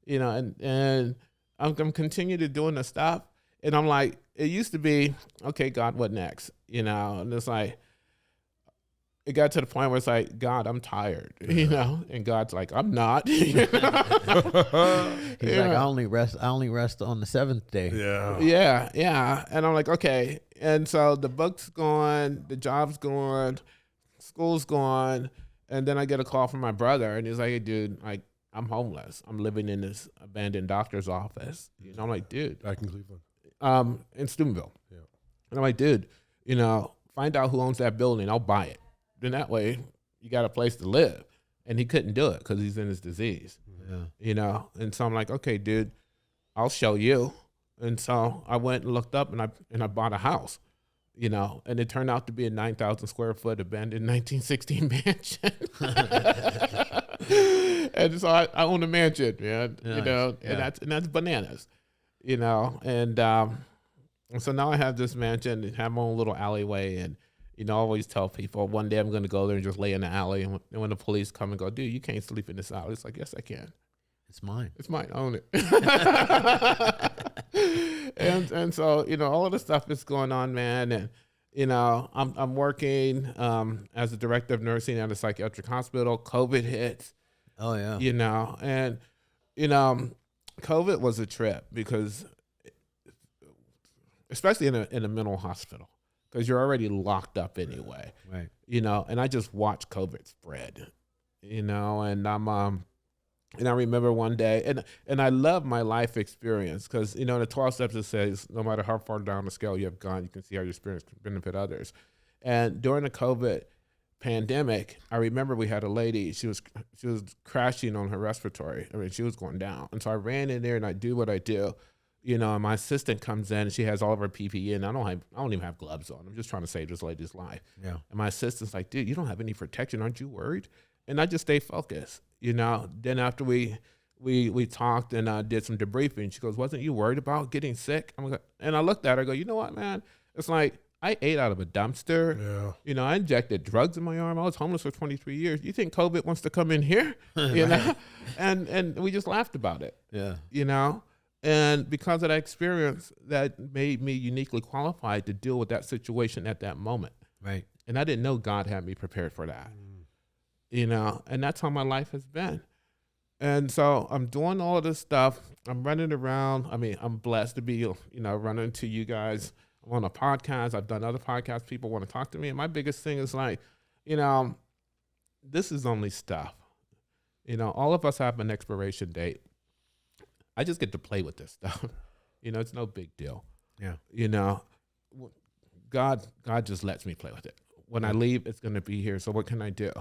you know, and I'm continue to doing the stuff. And I'm like, it used to be, okay, God, what next? You know, and it's like, it got to the point where it's like, God, I'm tired, you know, and God's like, I'm not. He's like, I only rest on the seventh day. Yeah. Yeah. And I'm like, okay. And so the book's gone, the job's gone, school's gone. And then I get a call from my brother and he's like, "Hey, dude, like, I'm homeless. I'm living in this abandoned doctor's office." You know, I'm like, dude. Back in Cleveland. In Steubenville. Yeah. And I'm like, dude, you know, find out who owns that building. I'll buy it. Then that way you got a place to live. And he couldn't do it because he's in his disease. Yeah. You know? And so I'm like, okay, dude, I'll show you. And so I went and looked up and I bought a house, you know, and it turned out to be a 9,000 square foot abandoned 1916 mansion. And so I own a mansion, man, Nice. you know, Yeah. and that's bananas, you know? And so now I have this mansion and have my own little alleyway. And, you know, I always tell people one day I'm going to go there and just lay in the alley. And when the police come and go, "Dude, you can't sleep in this alley." It's like, yes, I can. It's mine. It's mine. I own it. and so, you know, all of the stuff that's going on, man. And, you know, I'm working as a director of nursing at a psychiatric hospital. COVID hits, Oh yeah. you know, and, you know, COVID was a trip because, especially in a mental hospital, because you're already locked up anyway, Right. you know, and I just watched COVID spread, you know, and and I remember one day, and I love my life experience because, you know, in the 12 steps it says, no matter how far down the scale you have gone, you can see how your experience can benefit others. And during the COVID pandemic, I remember we had a lady, she was crashing on her respiratory. I mean, she was going down. And so I ran in there and I do what I do. You know, and my assistant comes in and she has all of her PPE and I don't even have gloves on. I'm just trying to save this lady's life. Yeah. And my assistant's like, "Dude, you don't have any protection. Aren't you worried?" And I just stay focused, you know. Then after we talked and did some debriefing, she goes, "Wasn't you worried about getting sick?" And I looked at her, I go, "You know what, man? It's like I ate out of a dumpster. Yeah. You know, I injected drugs in my arm. I was homeless for 23 years. You think COVID wants to come in here?" You know? And we just laughed about it. Yeah. You know? And because of that experience, that made me uniquely qualified to deal with that situation at that moment. Right. And I didn't know God had me prepared for that. You know, and that's how my life has been. And so I'm doing all of this stuff. I'm running around. I mean, I'm blessed to be, you know, running to you guys. I'm on a podcast. I've done other podcasts. People want to talk to me. And my biggest thing is like, you know, this is only stuff. You know, all of us have an expiration date. I just get to play with this stuff. You know, it's no big deal. Yeah. You know, God just lets me play with it. When I leave, it's going to be here. So what can I do?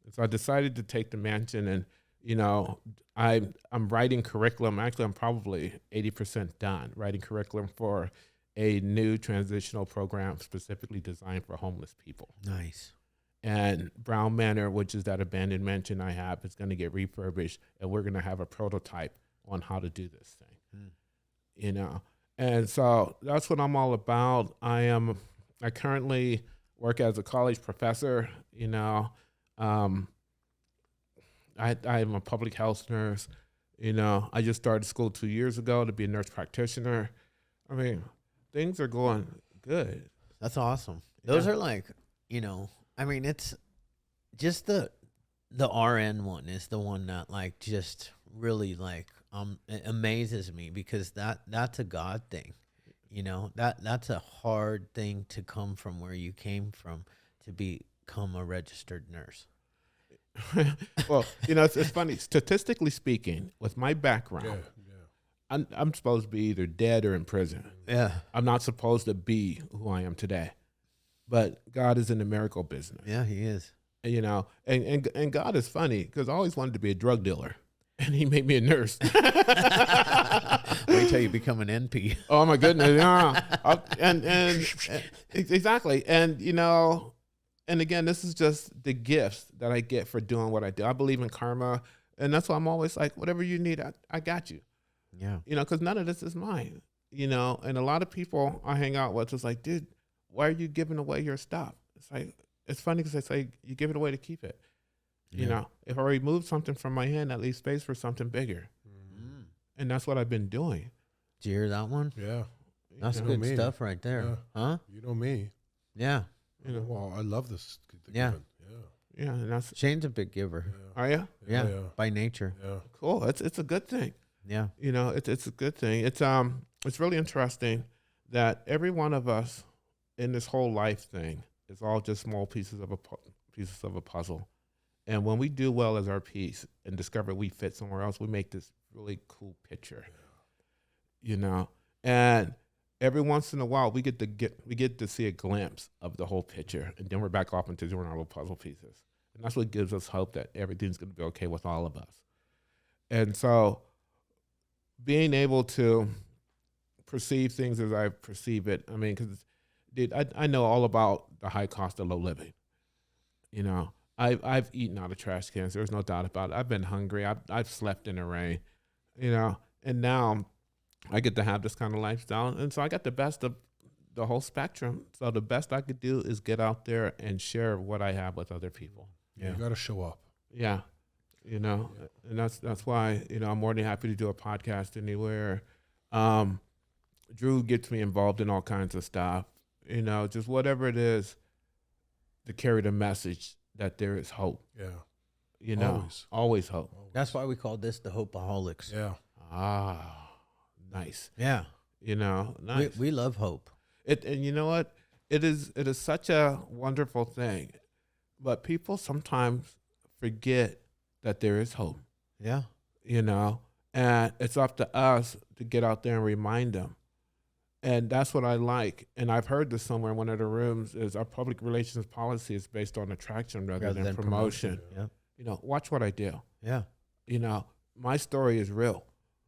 And so I decided to take the mansion and, you know, I'm writing curriculum. Actually, I'm probably 80% done writing curriculum for a new transitional program specifically designed for homeless people. Nice. And Brown Manor, which is that abandoned mansion I have, is going to get refurbished, and we're going to have a prototype on how to do this thing. You know, And so that's what I'm all about. I currently work as a college professor. You know, um, I am a public health nurse. You know, I just started school 2 years ago to be a nurse practitioner. I mean, things are going good. That's awesome. Those Yeah. are like, I mean, it's just the RN one is the one that like just really like it amazes me because that's a God thing. That's a hard thing to come from where you came from to become a registered nurse. Well, it's funny. Statistically speaking, with my background, Yeah. I'm supposed to be either dead or in prison. Yeah. I'm not supposed to be who I am today. But God is in the miracle business. Yeah, he is. And God is funny because I always wanted to be a drug dealer, and He made me a nurse. Wait till you become an NP. Oh my goodness! Yeah, and exactly, and and again, this is just the gifts that I get for doing what I do. I believe in karma, and that's why I'm always like, whatever you need, I got you. Yeah. Because none of this is mine. And a lot of people I hang out with is like, dude, why are you giving away your stuff? It's like, it's funny because I say you give it away to keep it. Yeah. If I remove something from my hand, that leaves space for something bigger. Mm. And that's what I've been doing. Did you hear that one? Yeah. That's You know good me. stuff right there. Yeah. Huh? You know me. Yeah. Well, I love this. Yeah. Yeah, and that's. Shane's a big giver. Are you? Yeah. By nature. Yeah. Cool. It's a good thing. Yeah. It's a good thing. It's really interesting that every one of us in this whole life thing is all just small pieces of a puzzle. And when we do well as our piece and discover we fit somewhere else, we make this really cool picture. And every once in a while we get to see a glimpse of the whole picture, and then we're back off into doing our little puzzle pieces. And that's what gives us hope that everything's going to be okay with all of us. And so being able to perceive things as I perceive it, I mean, because I know all about the high cost of low living. I've eaten out of trash cans. There's no doubt about it. I've been hungry. I've slept in the rain, and now I get to have this kind of lifestyle. And so I got the best of the whole spectrum. So the best I could do is get out there and share what I have with other people. Yeah. You got to show up. Yeah. And that's why, I'm more than happy to do a podcast anywhere. Drew gets me involved in all kinds of stuff, just whatever it is to carry the message that there is hope. Yeah. Always hope. That's why we call this the Hopeaholics. Yeah. Ah, nice. Yeah. Nice. We love hope. And you know what? It is such a wonderful thing, but people sometimes forget that there is hope. Yeah. And it's up to us to get out there and remind them. And that's what I like. And I've heard this somewhere in one of the rooms is our public relations policy is based on attraction rather than promotion. Yeah. Watch what I do. Yeah. My story is real.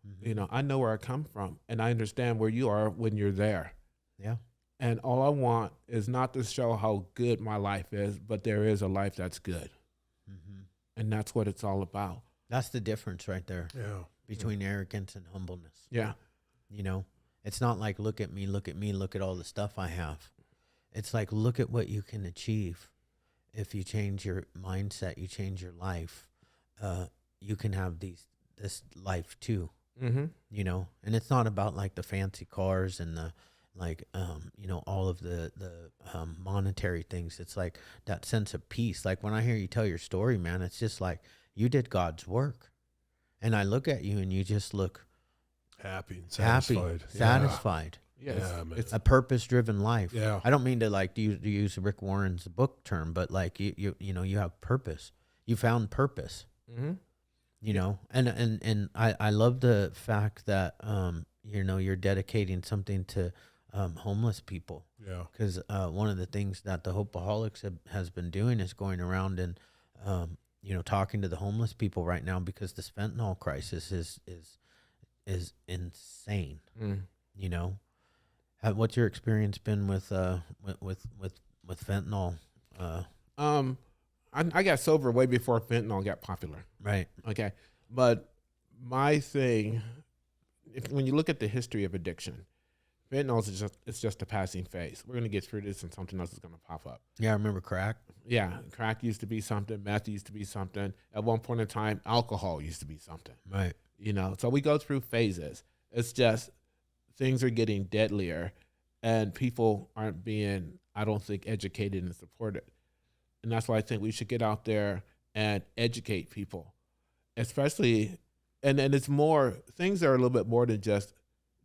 Mm-hmm. I know where I come from, and I understand where you are when you're there. Yeah. And all I want is not to show how good my life is, but there is a life that's good. Mm-hmm. And that's what it's all about. That's the difference right there Yeah. between arrogance and humbleness. Yeah. It's not like, look at me, look at all the stuff I have. It's like, look at what you can achieve. If you change your mindset, you change your life, you can have this life too. Mm-hmm. And it's not about like the fancy cars and the all of the monetary things. It's like that sense of peace. Like when I hear you tell your story, man, it's just like you did God's work. And I look at you and you just look Happy and satisfied. Satisfied. Yes. Yeah, man. It's A purpose-driven life. Yeah. I don't mean to like use Rick Warren's book term, but like you have purpose. You found purpose. mm-hmm. And I love the fact that you're dedicating something to homeless people. Yeah. Because one of the things that the Hopeaholics has been doing is going around and talking to the homeless people right now, because this fentanyl crisis is insane. What's your experience been with fentanyl? I got sober way before fentanyl got popular. Right. Okay. But my thing, when you look at the history of addiction, fentanyl is just a passing phase. We're going to get through this and something else is going to pop up. Yeah, I remember crack. Yeah, crack used to be something. Meth used to be something. At one point in time, alcohol used to be something. Right. So we go through phases. It's just things are getting deadlier, and people aren't being, I don't think, educated and supported. And that's why I think we should get out there and educate people, especially, and it's more, things are a little bit more than just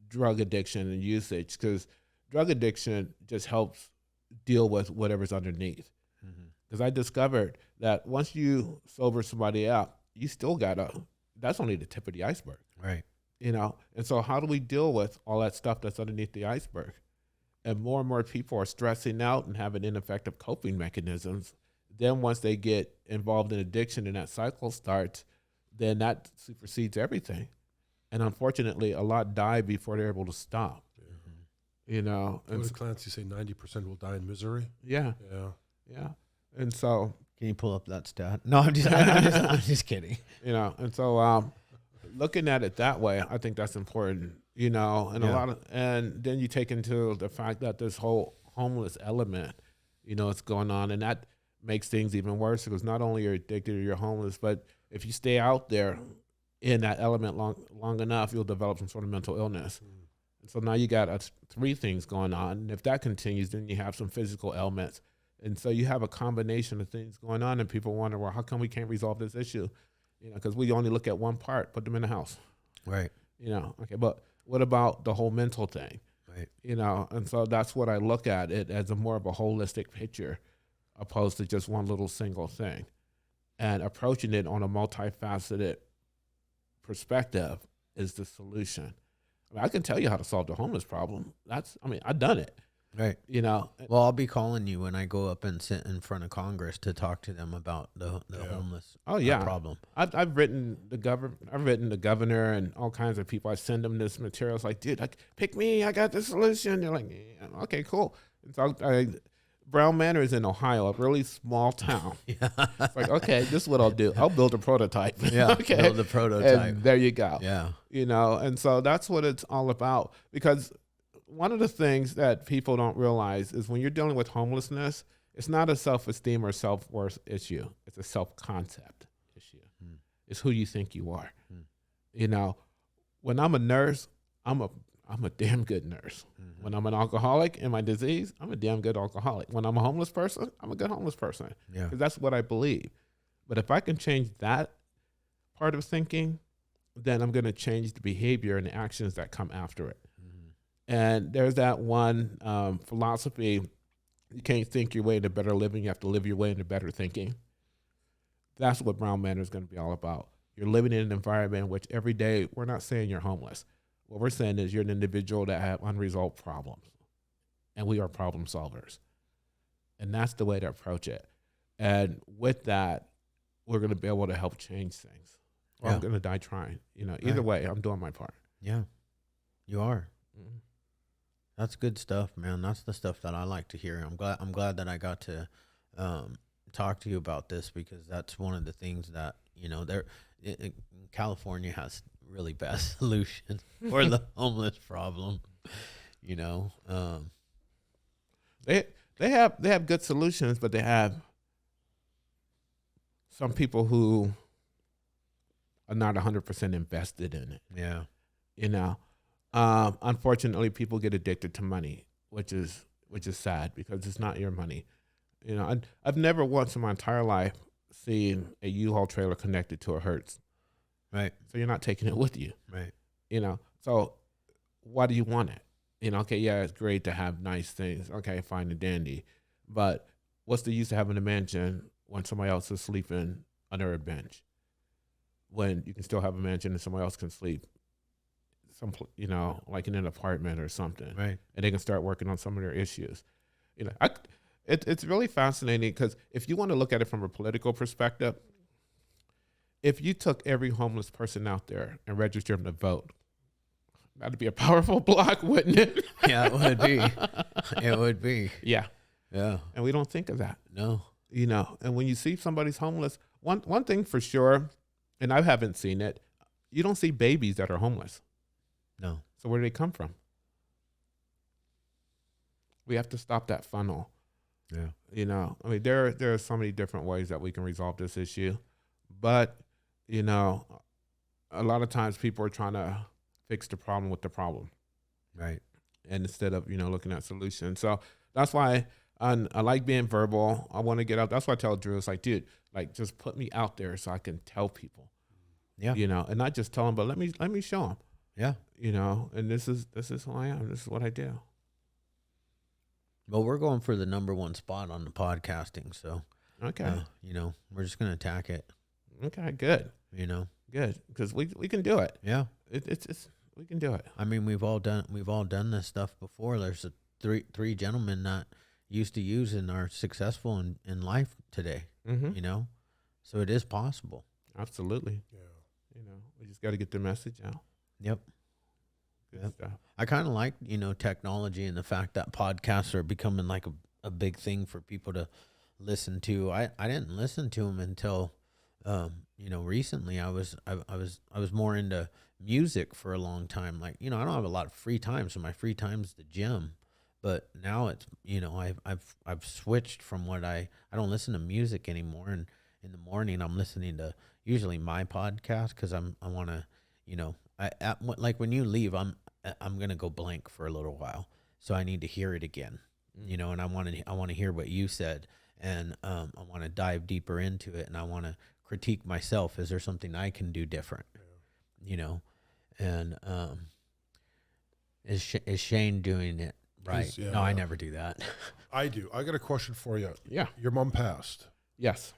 drug addiction and usage, because drug addiction just helps deal with whatever's underneath. Because I discovered that once you sober somebody up, you still that's only the tip of the iceberg. Right. And so how do we deal with all that stuff that's underneath the iceberg? And more people are stressing out and having ineffective coping mechanisms. Then once they get involved in addiction and that cycle starts, then that supersedes everything. And unfortunately, a lot die before they're able to stop. And What did Clancy say? 90% will die in misery. Yeah. Yeah. And so, Can you pull up that stat? No, I'm just kidding. and so looking at it that way, I think that's important. And and then you take into the fact that this whole homeless element, it's going on, and that makes things even worse, because not only are you addicted or you're homeless, but if you stay out there in that element long enough, you'll develop some sort of mental illness. And so now you got 3 things going on. And if that continues, then you have some physical ailments. And so you have a combination of things going on, and people wonder, well, how come we can't resolve this issue? Because we only look at one part, put them in the house. Right. Okay, but what about the whole mental thing? Right. And so that's what I look at it as, a more of a holistic picture, opposed to just one little single thing, and approaching it on a multifaceted perspective is the solution. I can tell you how to solve the homeless problem. I've done it. Right. Well, I'll be calling you when I go up and sit in front of Congress to talk to them about the homeless problem. I've written the governor and all kinds of people. I send them this material. It's like, dude, pick me. I got the solution. They're like, yeah, okay, cool. And so Brown Manor is in Ohio, a really small town. Yeah. It's like, okay, this is what I'll do. I'll build a prototype. Yeah. Okay. Build the prototype. And there you go. Yeah. And so that's what it's all about. Because one of the things that people don't realize is when you're dealing with homelessness, it's not a self-esteem or self-worth issue. It's a self-concept issue. It's who you think you are. When I'm a nurse, I'm a damn good nurse. When I'm an alcoholic in my disease, I'm a damn good alcoholic. When I'm a homeless person, I'm a good homeless person. Yeah. Because that's what I believe. But if I can change that part of thinking, then I'm going to change the behavior and the actions that come after it. And there's that one philosophy: you can't think your way into better living, you have to live your way into better thinking. That's what Brown Manor is going to be all about. You're living in an environment in which every day, we're not saying you're homeless. What we're saying is you're an individual that have unresolved problems, and we are problem solvers. And that's the way to approach it. And with that, we're going to be able to help change things. Or I'm going to die trying. Either way, I'm doing my part. Yeah, you are. That's good stuff, man. That's the stuff that I like to hear. I'm glad that I got to talk to you about this, because that's one of the things that California has really bad solutions for the homeless problem. They have good solutions, but they have some people who are not 100% invested in it. Yeah. Unfortunately, people get addicted to money, which is sad, because it's not your money. I've never once in my entire life seen a U-Haul trailer connected to a Hertz. Right. So you're not taking it with you. Right. So why do you want it? Okay, yeah, it's great to have nice things. Okay, fine and dandy. But what's the use of having a mansion when somebody else is sleeping under a bench? When you can still have a mansion and somebody else can sleep like in an apartment or something. Right. And they can start working on some of their issues. It's really fascinating, because if you want to look at it from a political perspective, if you took every homeless person out there and registered them to vote, that'd be a powerful block, wouldn't it? Yeah, it would be. It would be. Yeah. Yeah. And we don't think of that. No. And when you see somebody's homeless, one thing for sure, and I haven't seen it, you don't see babies that are homeless. No. So where do they come from? we have to stop that funnel. Yeah. You know, I mean, there are so many different ways that we can resolve this issue, but you know, a lot of times people are trying to fix the problem with the problem, Right. and instead of looking at solutions. So that's why I like being verbal. I want to get out. That's why I tell Drew, it's like, dude, like just put me out there so I can tell people. Yeah. And not just tell them, but let me show them. Yeah. And this is who I am. This is what I do. Well, we're going for the #1 spot on the podcasting, so Okay. we're just gonna attack it. Okay. Good. Good. Because we can do it. Yeah. It's we can do it. I mean, we've all done this stuff before. There's three gentlemen that used to use and are successful in life today. Mm-hmm. So it is possible. Absolutely. Yeah. We just got to get the message out. Yep. Good Yep. stuff. I kind of like, technology and the fact that podcasts are becoming like a big thing for people to listen to. I didn't listen to them until, recently. I was more into music for a long time. Like, I don't have a lot of free time, so my free time's the gym. But now it's, I've switched from I don't listen to music anymore. And in the morning, I'm listening to usually my podcast because I want to, like when you leave, I'm gonna go blank for a little while, so I need to hear it again, and I want to hear what you said, and I want to dive deeper into it, and I want to critique myself. Is there something I can do different? And is Shane doing it right? Yeah. No, I never do that. I do. I got a question for you. Yeah. Your mom passed. Yes.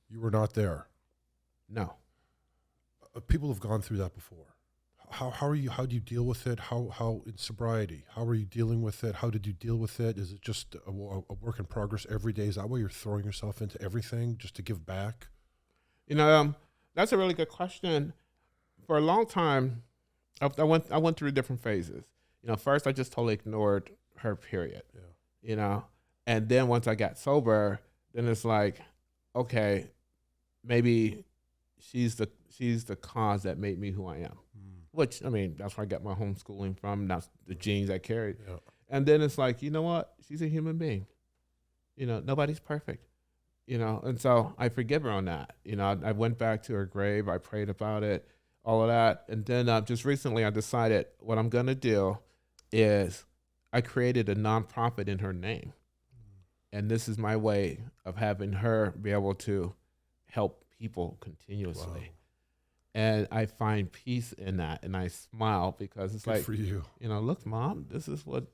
You were not there. No. People have gone through that before. How are you? How do you deal with it? How in sobriety? How are you dealing with it? How did you deal with it? Is it just a work in progress every day? Is that why you're throwing yourself into everything just to give back? That's a really good question. For a long time, I went through different phases. First I just totally ignored her, period. Yeah. And then once I got sober, then it's like, okay, maybe she's the cause that made me who I am. Which, I mean, that's where I got my homeschooling from. That's the genes I carried. Yeah. And then it's like, you know what? She's a human being. Nobody's perfect. And so I forgive her on that. I went back to her grave. I prayed about it, all of that. And then just recently I decided what I'm going to do is I created a nonprofit in her name. And this is my way of having her be able to help people continuously. Wow. And I find peace in that, and I smile because it's Good like, for you. Look, Mom, this is what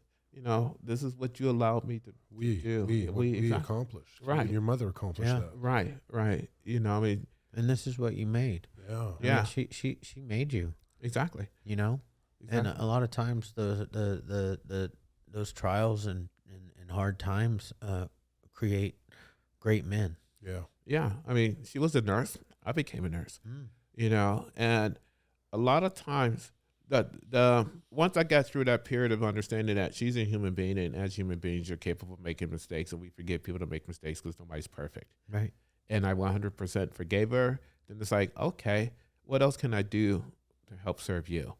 you allowed me to do. We exactly. accomplished. Right. And your mother accomplished Yeah. that. Right. I mean, And this is what you made. Yeah. I Yeah. mean, she made you. exactly. And a lot of times those trials and hard times create great men. Yeah. Yeah. I mean, she was a nurse. I became a nurse. And a lot of times the once I got through that period of understanding that she's a human being, and as human beings, you're capable of making mistakes, and we forgive people to make mistakes because nobody's perfect. Right. And I 100% forgave her. Then it's like, okay, what else can I do to help serve you?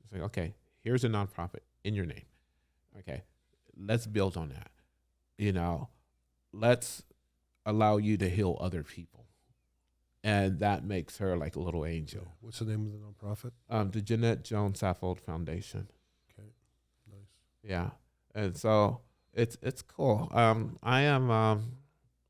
It's like, okay, here's a nonprofit in your name. Okay, let's build on that. Let's allow you to heal other people. And that makes her like a little angel. What's the name of the nonprofit? The Jeanette Jones Saffold Foundation. Okay. Nice. Yeah. And so it's cool. I am,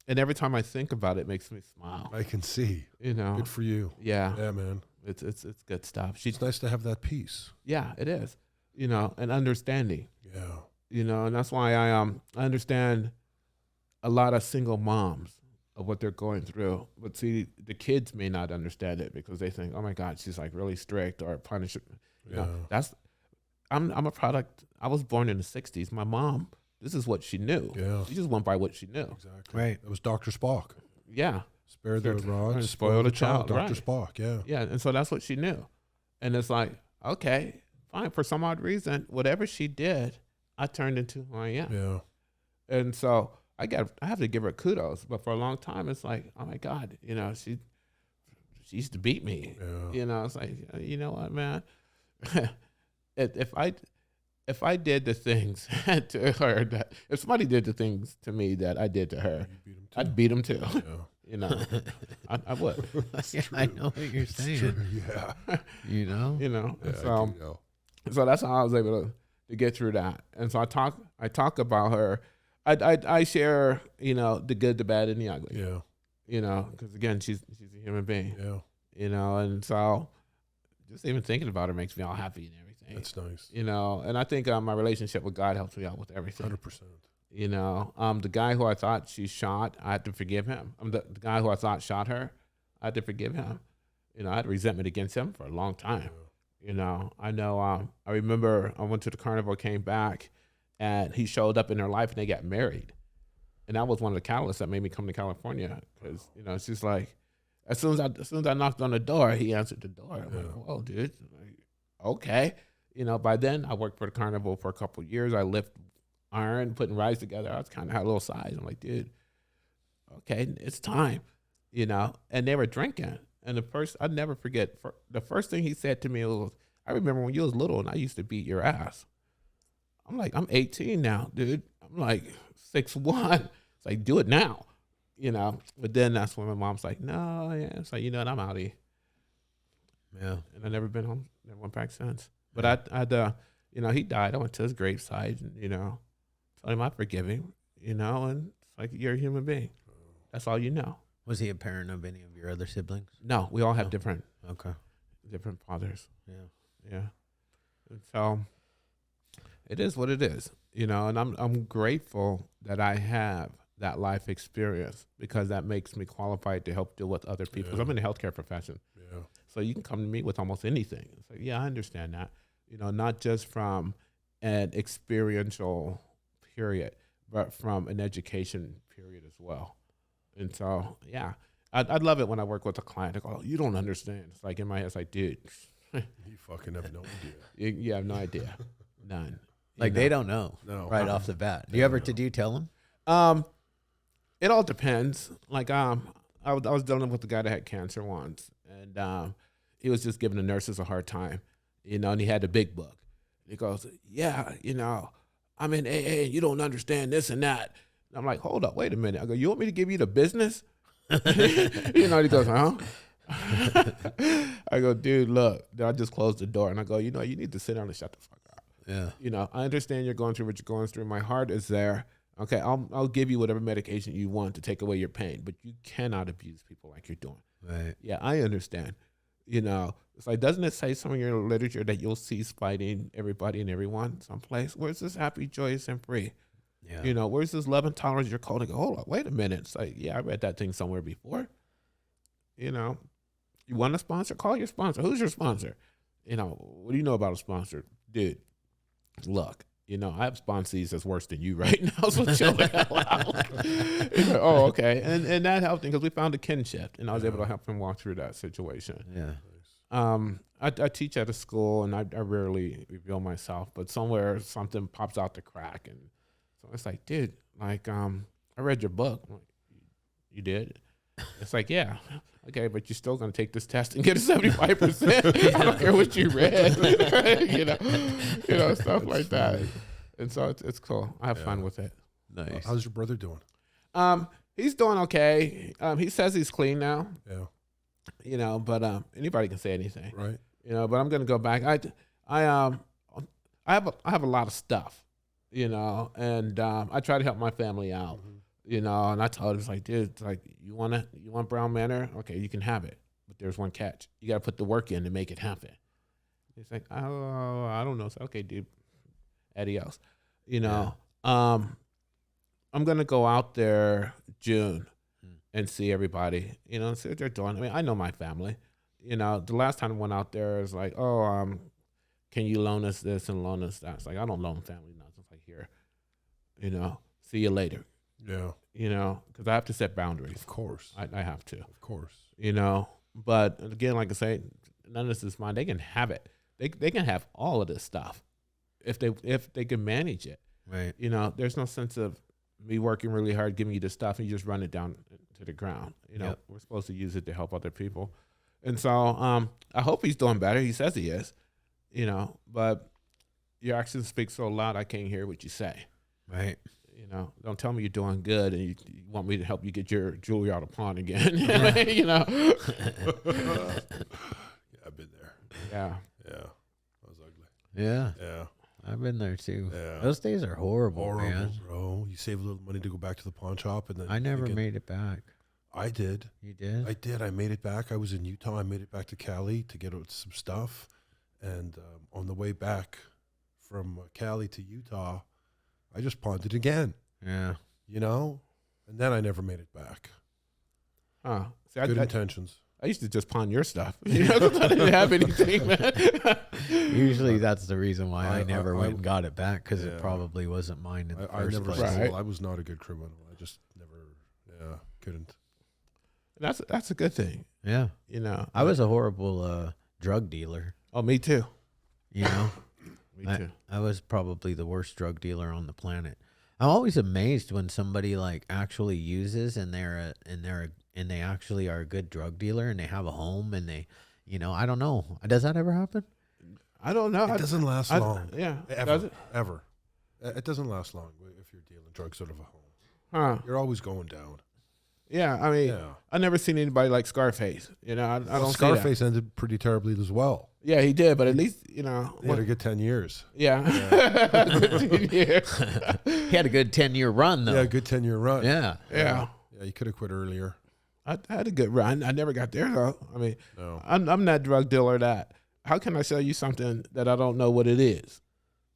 and every time I think about it, it makes me smile. I can see. Good for you. Yeah. Yeah, man. It's good stuff. It's nice to have that peace. Yeah, it is. And understanding. Yeah. And that's why I understand a lot of single moms of what they're going through. But see, the kids may not understand it because they think, oh my God, she's like really strict or punish. I'm a product. I was born in the 60s. My mom, this is what she knew. Yeah. She just went by what she knew. Exactly. Right. It was Dr. Spock. Yeah. Spare the rod, and spoil the child. Dr. right. Spock, yeah. Yeah. And so that's what she knew. And it's like, okay, fine. For some odd reason, whatever she did, I turned into who I am. Yeah. And so I have to give her kudos. But for a long time, it's like, oh my God, she used to beat me. Yeah. It's like, you know what, man? if if I did the things to her, if somebody did the things to me that I did to her, You beat him too. I'd beat them too. Yeah. You know, I would. Yeah, I know what you're saying. True. Yeah. You know, You know, Yeah, and I so do know. so that's how I was able to get through that. And so I talk about her. I share, you know, the good, the bad, and the ugly. Yeah. You know, because again, she's a human being. Yeah. You know, and so just even thinking about her makes me all happy and everything. That's nice. You know, and I think my relationship with God helps me out with everything. 100%. You know, the guy who I thought she shot, I had to forgive him. The guy who I thought shot her, I had to forgive him. You know, I had resentment against him for a long time. You know, I remember I went to the carnival, came back, and he showed up in her life and they got married. And that was one of the catalysts that made me come to California. Because, you know, it's just like, as soon as I knocked on the door, he answered the door. I'm like, whoa, dude. Like, okay. You know, by then I worked for the carnival for a couple of years. I lifted iron, putting rides together. I was kind of had a little size. I'm like, dude, okay, it's time, you know. And they were drinking. And I'd never forget, the first thing he said to me was, I remember when you was little and I used to beat your ass. I'm like, I'm 18 now, dude. I'm like 6'1". It's like, do it now, you know. But then that's when my mom's like, no, yeah. It's like, you know what, I'm out of here. yeah. And I never been home, never went back since. But I'd you know, he died. I went to his graveside and, you know, told him I forgive him, you know, and it's like, you're a human being. That's all you know. Was he a parent of any of your other siblings? No, we all have No. different fathers. Yeah. Yeah. And so it is what it is, you know, and I'm grateful that I have that life experience because that makes me qualified to help deal with other people. Because I'm in the healthcare profession. Yeah. So you can come to me with almost anything. It's like, yeah, I understand that. You know, not just from an experiential period, but from an education period as well. And so, yeah, I'd love it when I work with a client. I go, oh, you don't understand. It's like in my head, it's like, dude, You fucking have no idea. you have no idea. None. Like they don't know No. right off the bat. Do you ever did you tell them? It all depends. Like I was dealing with the guy that had cancer once, and he was just giving the nurses a hard time, you know. And he had the big book. He goes, "Yeah, you know, I'm in AA. You don't understand this and that." And I'm like, "Hold up, wait a minute." I go, "You want me to give you the business?" You know. He goes, "Huh?" I go, "Dude, look." Then I just closed the door and I go, "You know, you need to sit down and shut the fuck up." Yeah. You know, I understand you're going through what you're going through. My heart is there. Okay, I'll give you whatever medication you want to take away your pain, but you cannot abuse people like you're doing. Right. Yeah, I understand. You know, it's like, doesn't it say somewhere in your literature that you'll cease fighting everybody and everyone someplace? Where's this happy, joyous, and free? Yeah. You know, where's this love and tolerance you're called to go, hold on, wait a minute. It's like, yeah, I read that thing somewhere before. You know, you want a sponsor? Call your sponsor. Who's your sponsor? You know, what do you know about a sponsor? Dude, look, you know, I have sponsees that's worse than you right now, so chill the hell out. He's like, oh, okay. And that helped him because we found a kinship, and I was able to help him walk through that situation. Yeah. I teach at a school, and I rarely reveal myself, but somewhere something pops out the crack, and so it's like, dude, like, I read your book. I'm like, you did? It's like, yeah. Okay, but you're still going to take this test and get a 75%. I don't care what you read. you know, stuff like that. And so it's cool. I have fun with it. Nice. How's your brother doing? He's doing okay. He says he's clean now. Yeah. You know, but anybody can say anything. Right. You know, but I'm going to go back. I have a lot of stuff. You know, and I try to help my family out. Mm-hmm. You know, and I told him, it's like, dude, it's like, you want Brown Manor? Okay, you can have it. But there's one catch. You got to put the work in to make it happen. He's like, oh, I don't know. So, okay, dude, adios. You know, I'm going to go out there June and see everybody, you know, and see what they're doing. I mean, I know my family. You know, the last time I went out there, it was like, oh, can you loan us this and loan us that? It's like, I don't loan family nothing. It's like, here, you know, see you later. Yeah. You know, because I have to set boundaries. Of course. I have to. Of course. You know, but again, like I say, none of this is mine. They can have it. They can have all of this stuff if they can manage it. Right. You know, there's no sense of me working really hard, giving you the stuff, and you just run it down to the ground. You know, we're supposed to use it to help other people. And so I hope he's doing better. He says he is. You know, but your actions speak so loud I can't hear what you say. Right. You know, don't tell me you're doing good and you want me to help you get your jewelry out of pawn again. You know. Yeah, I've been there. Yeah. Yeah, that was ugly. Yeah. Yeah, I've been there too. Yeah. Those days are horrible, man. bro. You save a little money to go back to the pawn shop, and then I never made it back. I did. You did? I did. I made it back. I was in Utah. I made it back to Cali to get some stuff, and on the way back from Cali to Utah, I just pawned it again. Yeah. You know, and then I never made it back. Huh. See, Good intentions. I used to just pawn your stuff. You know, 'cause I didn't have anything, man. Usually that's the reason why I never went I- and got it back, because Yeah. it probably wasn't mine in the I first never place. Right. stole. I was not a good criminal. I just never, couldn't. That's a good thing. Yeah. You know, I was a horrible drug dealer, Oh, me too. you know? Me too. I was probably the worst drug dealer on the planet. I'm always amazed when somebody like actually uses and they actually are a good drug dealer and they have a home and they, you know, I don't know. Does that ever happen? I don't know. It doesn't last long. Yeah. Ever. Does it? Ever. It doesn't last long if you're dealing drugs out of a home. Huh. You're always going down. Yeah. I mean, Yeah. I never seen anybody like Scarface. You know, I don't see that. Scarface ended pretty terribly as well. Yeah, he did, but at least, you know. He had a good 10 years. Yeah. Good 10 years. He had a good 10-year run though. Yeah, a good 10-year run. Yeah. Yeah. Yeah, you could have quit earlier. I had a good run. I never got there though. I mean, No. I'm that drug dealer that how can I sell you something that I don't know what it is?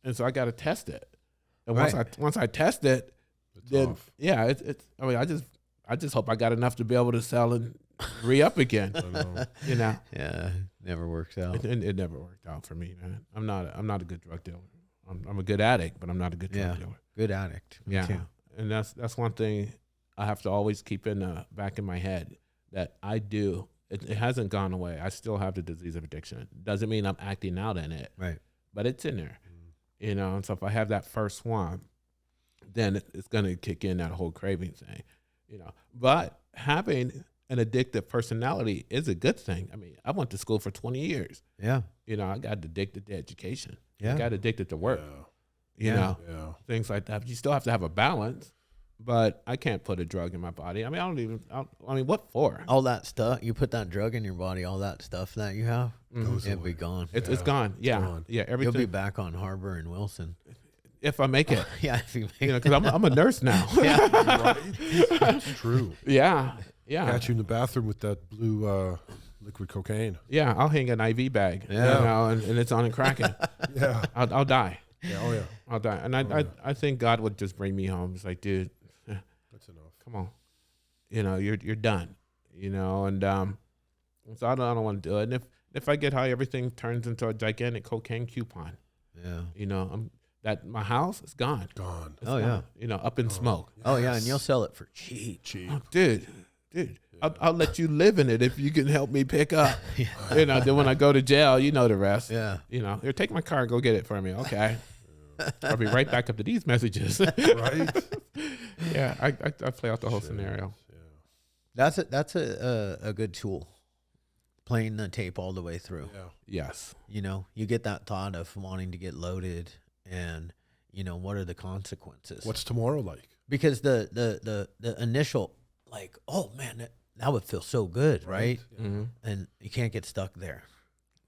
And so I got to test it. And Right. once I test it, It's then off. yeah, it's. I mean, I just hope I got enough to be able to sell and re-up again. I know. You know, Yeah. Never works out. it never worked out for me, man. I'm not a good drug dealer. I'm a good addict, but I'm not a good drug Yeah. dealer. Good addict. Me Yeah, too. and that's one thing I have to always keep in the back of my head that I do. It hasn't gone away. I still have the disease of addiction. Doesn't mean I'm acting out in it, Right. but it's in there. You know, and so if I have that first one, then it's going to kick in that whole craving thing, you know. But having an addictive personality is a good thing. I mean, I went to school for 20 years. Yeah. You know, I got addicted to education. Yeah. I got addicted to work, you Yeah. know, Yeah. things like that. But you still have to have a balance. But I can't put a drug in my body. I mean, I mean, what for? All that stuff, you put that drug in your body, all that stuff that you have, Goes it'll away. be gone. It's Yeah, gone. Yeah. gone. Yeah. You'll Everything. be back on Harbor and Wilson. If I make it, Yeah. If you make you know, because I'm a nurse now. yeah. It's true. Yeah. Yeah. Catch you in the bathroom with that blue liquid cocaine. Yeah. I'll hang an IV bag. Yeah. You know, and it's on and cracking. Yeah. I'll die. Yeah. Oh, yeah. I'll die. And I think God would just bring me home. It's like, dude, That's enough. come on. You know, you're done. You know, and so I don't want to do it. And if I get high, everything turns into a gigantic cocaine coupon. Yeah. You know, my house is gone. Gone. It's Oh, yeah. gone, you know, up in smoke. Oh yeah, and you'll sell it for cheap. Cheap. Oh, dude, I'll let you live in it if you can help me pick up. You know, then when I go to jail, you know the rest. Yeah. You know, here, take my car and go get it for me. Okay. I'll be right back up to these messages. Right? Yeah, I play out the whole scenario. Yeah. That's a good tool. Playing the tape all the way through. Yeah. Yes. You know, you get that thought of wanting to get loaded, and you know what are the consequences? What's tomorrow like? Because the initial like, oh man, that would feel so good, right? Mm-hmm. And you can't get stuck there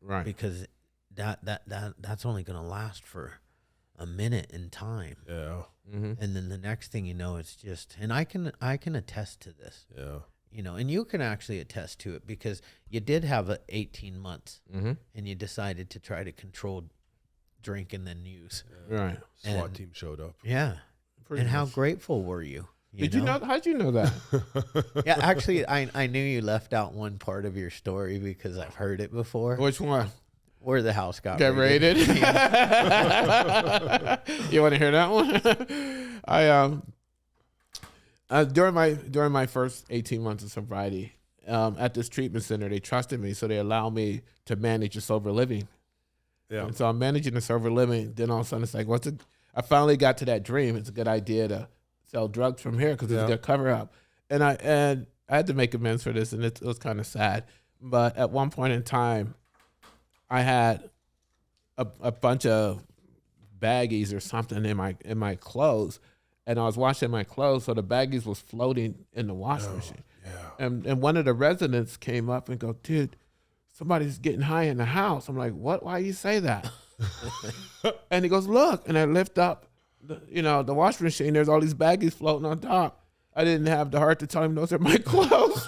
Right. because that's only gonna last for a minute in time, Yeah. Mm-hmm. and then the next thing you know, it's just. And I can attest to this. Yeah. You know, and you can actually attest to it because you did have 18 months Mm-hmm. and you decided to try to control drink and then use. Right. SWAT And- team showed up. Yeah. Pretty And how much. grateful were you? Did you know? How'd you know that? Yeah, actually, I knew you left out one part of your story because I've heard it before. Which one? Where the house got Get raided. You want to hear that one? I during my first 18 months of sobriety, at this treatment center, they trusted me, so they allowed me to manage a sober living. Yeah. And so I'm managing the sober living. Then all of a sudden, it's like, I finally got to that dream. It's a good idea to sell drugs from here because it's a good cover up. And I had to make amends for this, and it was kind of sad. But at one point in time, I had a bunch of baggies or something in my clothes, and I was washing my clothes, so the baggies was floating in the washing machine. Yeah. And one of the residents came up and go, dude, somebody's getting high in the house. I'm like, what? Why you say that? And he goes, look, and I lift up, the washing machine. There's all these baggies floating on top. I didn't have the heart to tell him those are my clothes.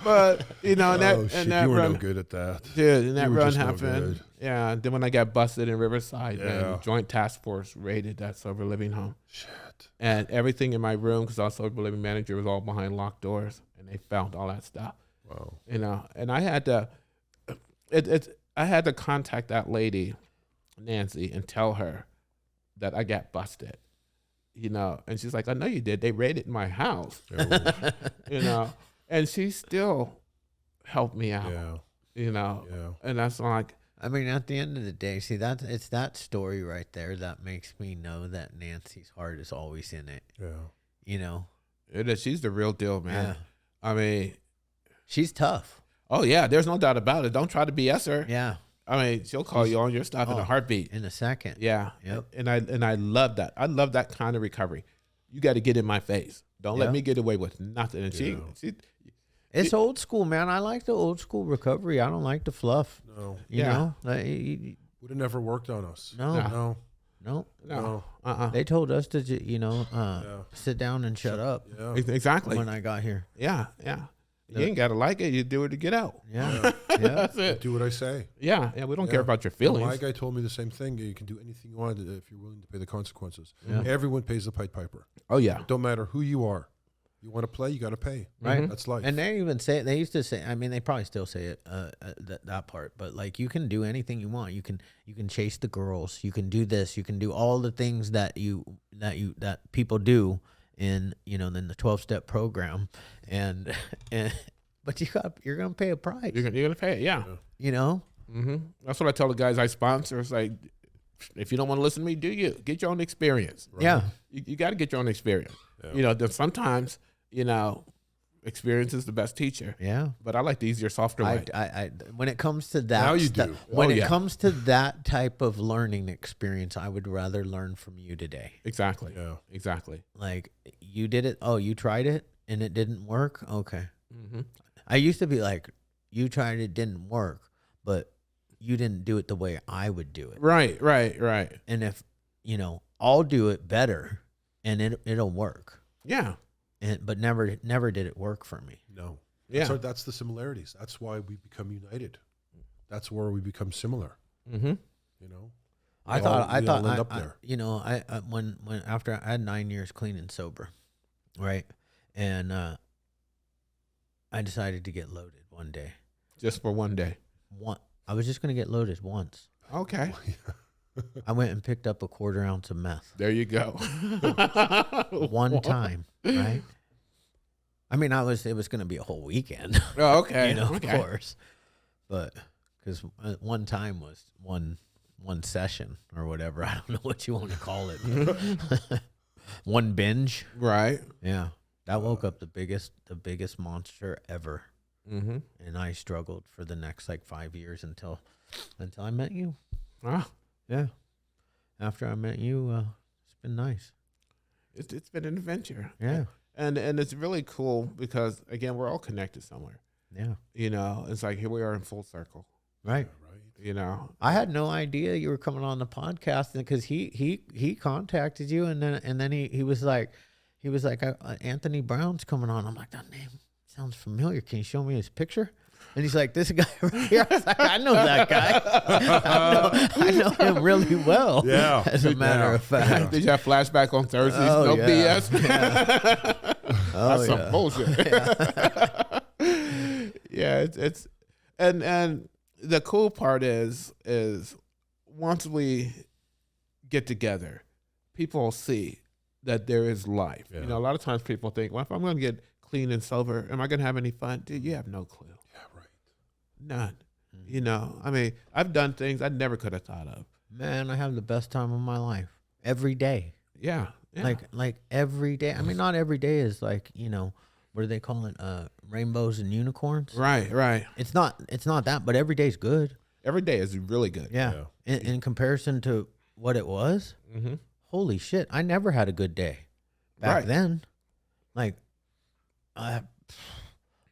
But and that you were run, no good at that. dude, and that You were run just no happened. good. Yeah, and then when I got busted in Riverside, Yeah. man, Joint Task Force raided that sober living home, Shit. and everything in my room, because I was sober living manager, was all behind locked doors, and they found all that stuff. Wow. And I had to, I had to contact that lady, Nancy, and tell her that I got busted. And she's like, I know you did. They raided my house. Oh, And she still helped me out. yeah. And that's like, I mean, at the end of the day, see, it's that story right there that makes me know that Nancy's heart is always in it. Yeah. it is, she's the real deal, man. Yeah. I mean, She's tough. oh yeah, there's no doubt about it. Don't try to BS her. Yeah. I mean, she'll call you on your stuff in a heartbeat. In a second. Yeah. Yep. And I love that. I love that kind of recovery. You got to get in my face. Don't let Yeah. me get away with nothing. And Yeah. she It's old school, man. I like the old school recovery. I don't like the fluff. No. You Yeah. know? Would have never worked on us. No. No. No. no. No. They told us to, sit down and shut up Yeah. Exactly. when I got here. Yeah. Yeah. You ain't got to like it. You do it to get out. Yeah. Yeah. That's it. Do what I say. Yeah. Yeah. We don't Yeah. care about your My feelings. guy told me the same thing. You can do anything you want if you're willing to pay the consequences. Yeah. Everyone pays the Pied Piper. Oh, yeah. Don't matter who you are. You want to play, you got to pay. Right. That's life. And they even say, they used to say, I mean, they probably still say it, that part, but like, you can do anything you want. You can chase the girls. You can do this. You can do all the things that people do in the 12-step program. But you're going to pay a price, You're going to pay it. Yeah. That's what I tell the guys I sponsor. It's like, if you don't want to listen to me, do you? Get your own experience. Right. Yeah. You got to get your own experience. Yeah. Then sometimes, experience is the best teacher. Yeah. But I like the easier, softer way. I when it comes to that, Now you do. When Oh, it yeah. comes to that type of learning experience, I would rather learn from you today. Exactly. Yeah. Exactly. Like, you did it. Oh, you tried it and it didn't work. Okay. Mm-hmm. I used to be like, you tried it, didn't work, but you didn't do it the way I would do it. Right. And if I'll do it better, and it'll work. Yeah. But never did it work for me. No. Yeah. That's the similarities. That's why we become united. That's where we become similar. Mm-hmm. I We all thought end up there. when after I had 9 years clean and sober, right, and I decided to get loaded one day. Just for one day. I was just gonna get loaded once. Okay. I went and picked up a 1/4 ounce of meth There you go. one time, right? I mean, it was gonna be a whole weekend, Oh, okay. of Okay. course, but because one time was one session or whatever. I don't know what you want to call it. but one binge. Right. Yeah, that woke up the biggest monster ever, Mm-hmm. and I struggled for the next 5 years until I met you. Ah, Yeah, after I met you, it's been nice. it's been an adventure. Yeah, And it's really cool because, again, we're all connected somewhere. yeah, It's like here we are in full circle. right. Right. I had no idea you were coming on the podcast because he contacted you, and then he was like Anthony Brown's coming on. I'm like, that name sounds familiar. Can you show me his picture? And he's like, this guy right here. I was like, I know that guy. I know him really well. Yeah. As a matter of fact. Did you have flashback on Thursdays? Oh, No yeah. BS. Yeah. That's some bullshit. Yeah, it's and the cool part is once we get together, people see that there is life. Yeah. A lot of times people think, well, if I'm going to get clean and sober, am I going to have any fun? Dude, you have no clue. Yeah, right. None. I mean, I've done things I never could have thought of. Man, I have the best time of my life every day. Yeah. Like every day. I mean, not every day is what do they call it? Rainbows and unicorns. Right. It's not that, but every day's good. Every day is really good. Yeah. In comparison to what it was, Mm-hmm. holy shit! I never had a good day back Right. then. Like,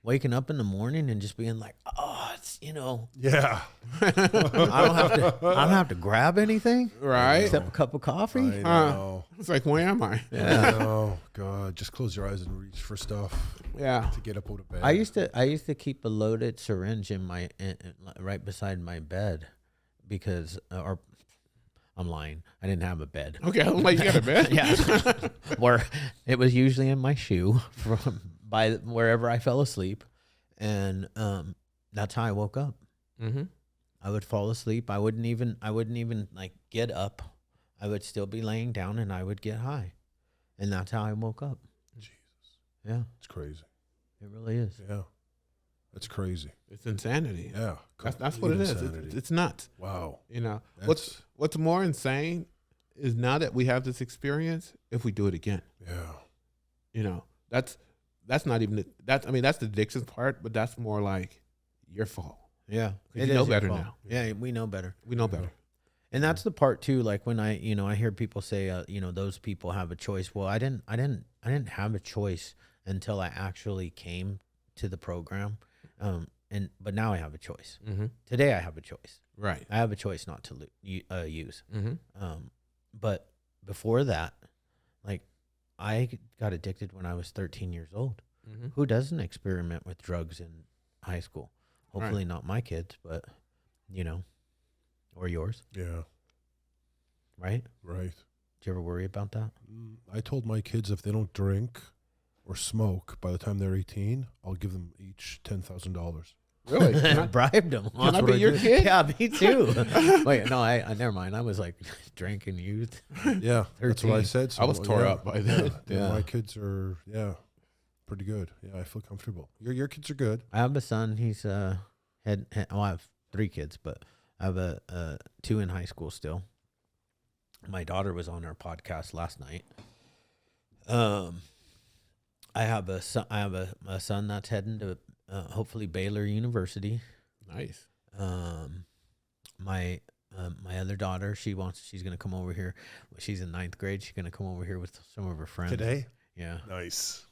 waking up in the morning and just being like, oh, it's Yeah. I don't have to grab anything Right. except a cup of coffee. I know. It's like, where am I? I know. God, just close your eyes and reach for stuff Yeah. to get up out of bed. I used to keep a loaded syringe in my right beside my bed because or I'm lying. I didn't have a bed. Okay. I'm like, you got a bed? Yeah, where it was usually in my shoe from by wherever I fell asleep, and that's how I woke up. Mm-hmm. I would fall asleep. I wouldn't even like get up. I would still be laying down, and I would get high, and that's how I woke up. Jesus. Yeah, It's crazy. it really is. Yeah. That's crazy. It's insanity. Yeah. That's what it is. Insanity. It's nuts. Wow. You know, That's- what's more insane is now that we have this experience, if we do it again, Yeah. you know, that's not even that's I mean that's the addiction part, but that's more like your fault. Yeah, You it know is your better fault. now. Yeah, we know better. We know better. And that's the part too. Like when I hear people say, those people have a choice. Well, I didn't have a choice until I actually came to the program. But now I have a choice. Mm-hmm. Today I have a choice. Right. I have a choice not to use. Mm-hmm. But before that, like I got addicted when I was 13 years old. Mm-hmm. Who doesn't experiment with drugs in high school? Hopefully not my kids, but or yours, Yeah. right? Right. Did you ever worry about that? I told my kids if they don't drink or smoke by the time they're 18, I'll give them each $10,000. Really? Can Bribed them. I what be I your did. kid? Yeah, me too. Wait, no, I never mind. I was like drinking youth. Yeah. That's what I 13. said. I was tore up by then. Yeah. Yeah. My kids are, pretty good. Yeah. I feel comfortable. Your kids are good. I have a son. He's I have 3 kids, but I have a 2 in high school still. My daughter was on our podcast last night. I have a son. I have a son that's heading to hopefully Baylor University. Nice. My other daughter, she's gonna come over here. She's in 9th grade. She's gonna come over here with some of her friends Today? Yeah, Nice.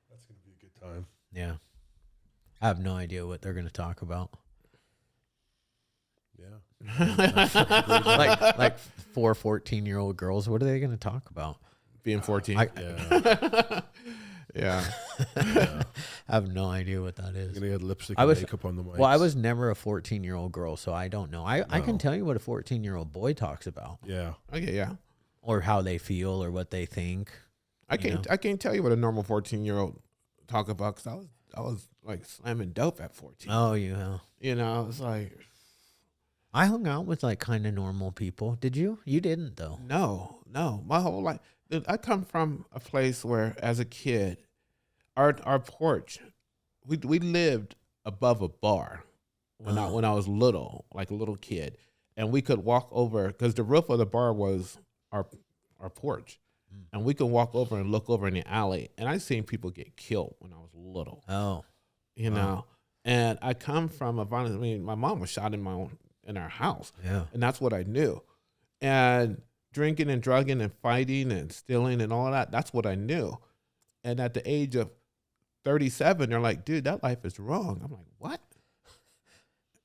That's going to be a good time. yeah. I have no idea what they're gonna talk about. Yeah. like 4 14-year-old girls. What are they gonna talk about? Being 14. Yeah. yeah. I have no idea what that is. You're going to get lipstick I and was- makeup on the mic. Well, I was never a 14-year-old girl, so I don't know. I can No. tell you what a 14-year-old boy talks about, Yeah. Okay. Yeah. or how they feel, or what they think. I can't tell you what a normal 14-year-old talk about because I was like slamming dope at 14. Oh, yeah. You know, it's like I hung out with like kind of normal people. Did you? You didn't though. no. My whole life, dude, I come from a place where, as a kid, our porch, we lived above a bar when I was little, like a little kid, and we could walk over because the roof of the bar was our porch, and we could walk over and look over in the alley, and I seen people get killed when I was little, Oh, you know, and I come from a violent. I mean, my mom was shot in our house. yeah. And that's what I knew. And drinking and drugging and fighting and stealing and all of that, that's what I knew. And at the age of 37, they're like, dude, that life is wrong. I'm like, what?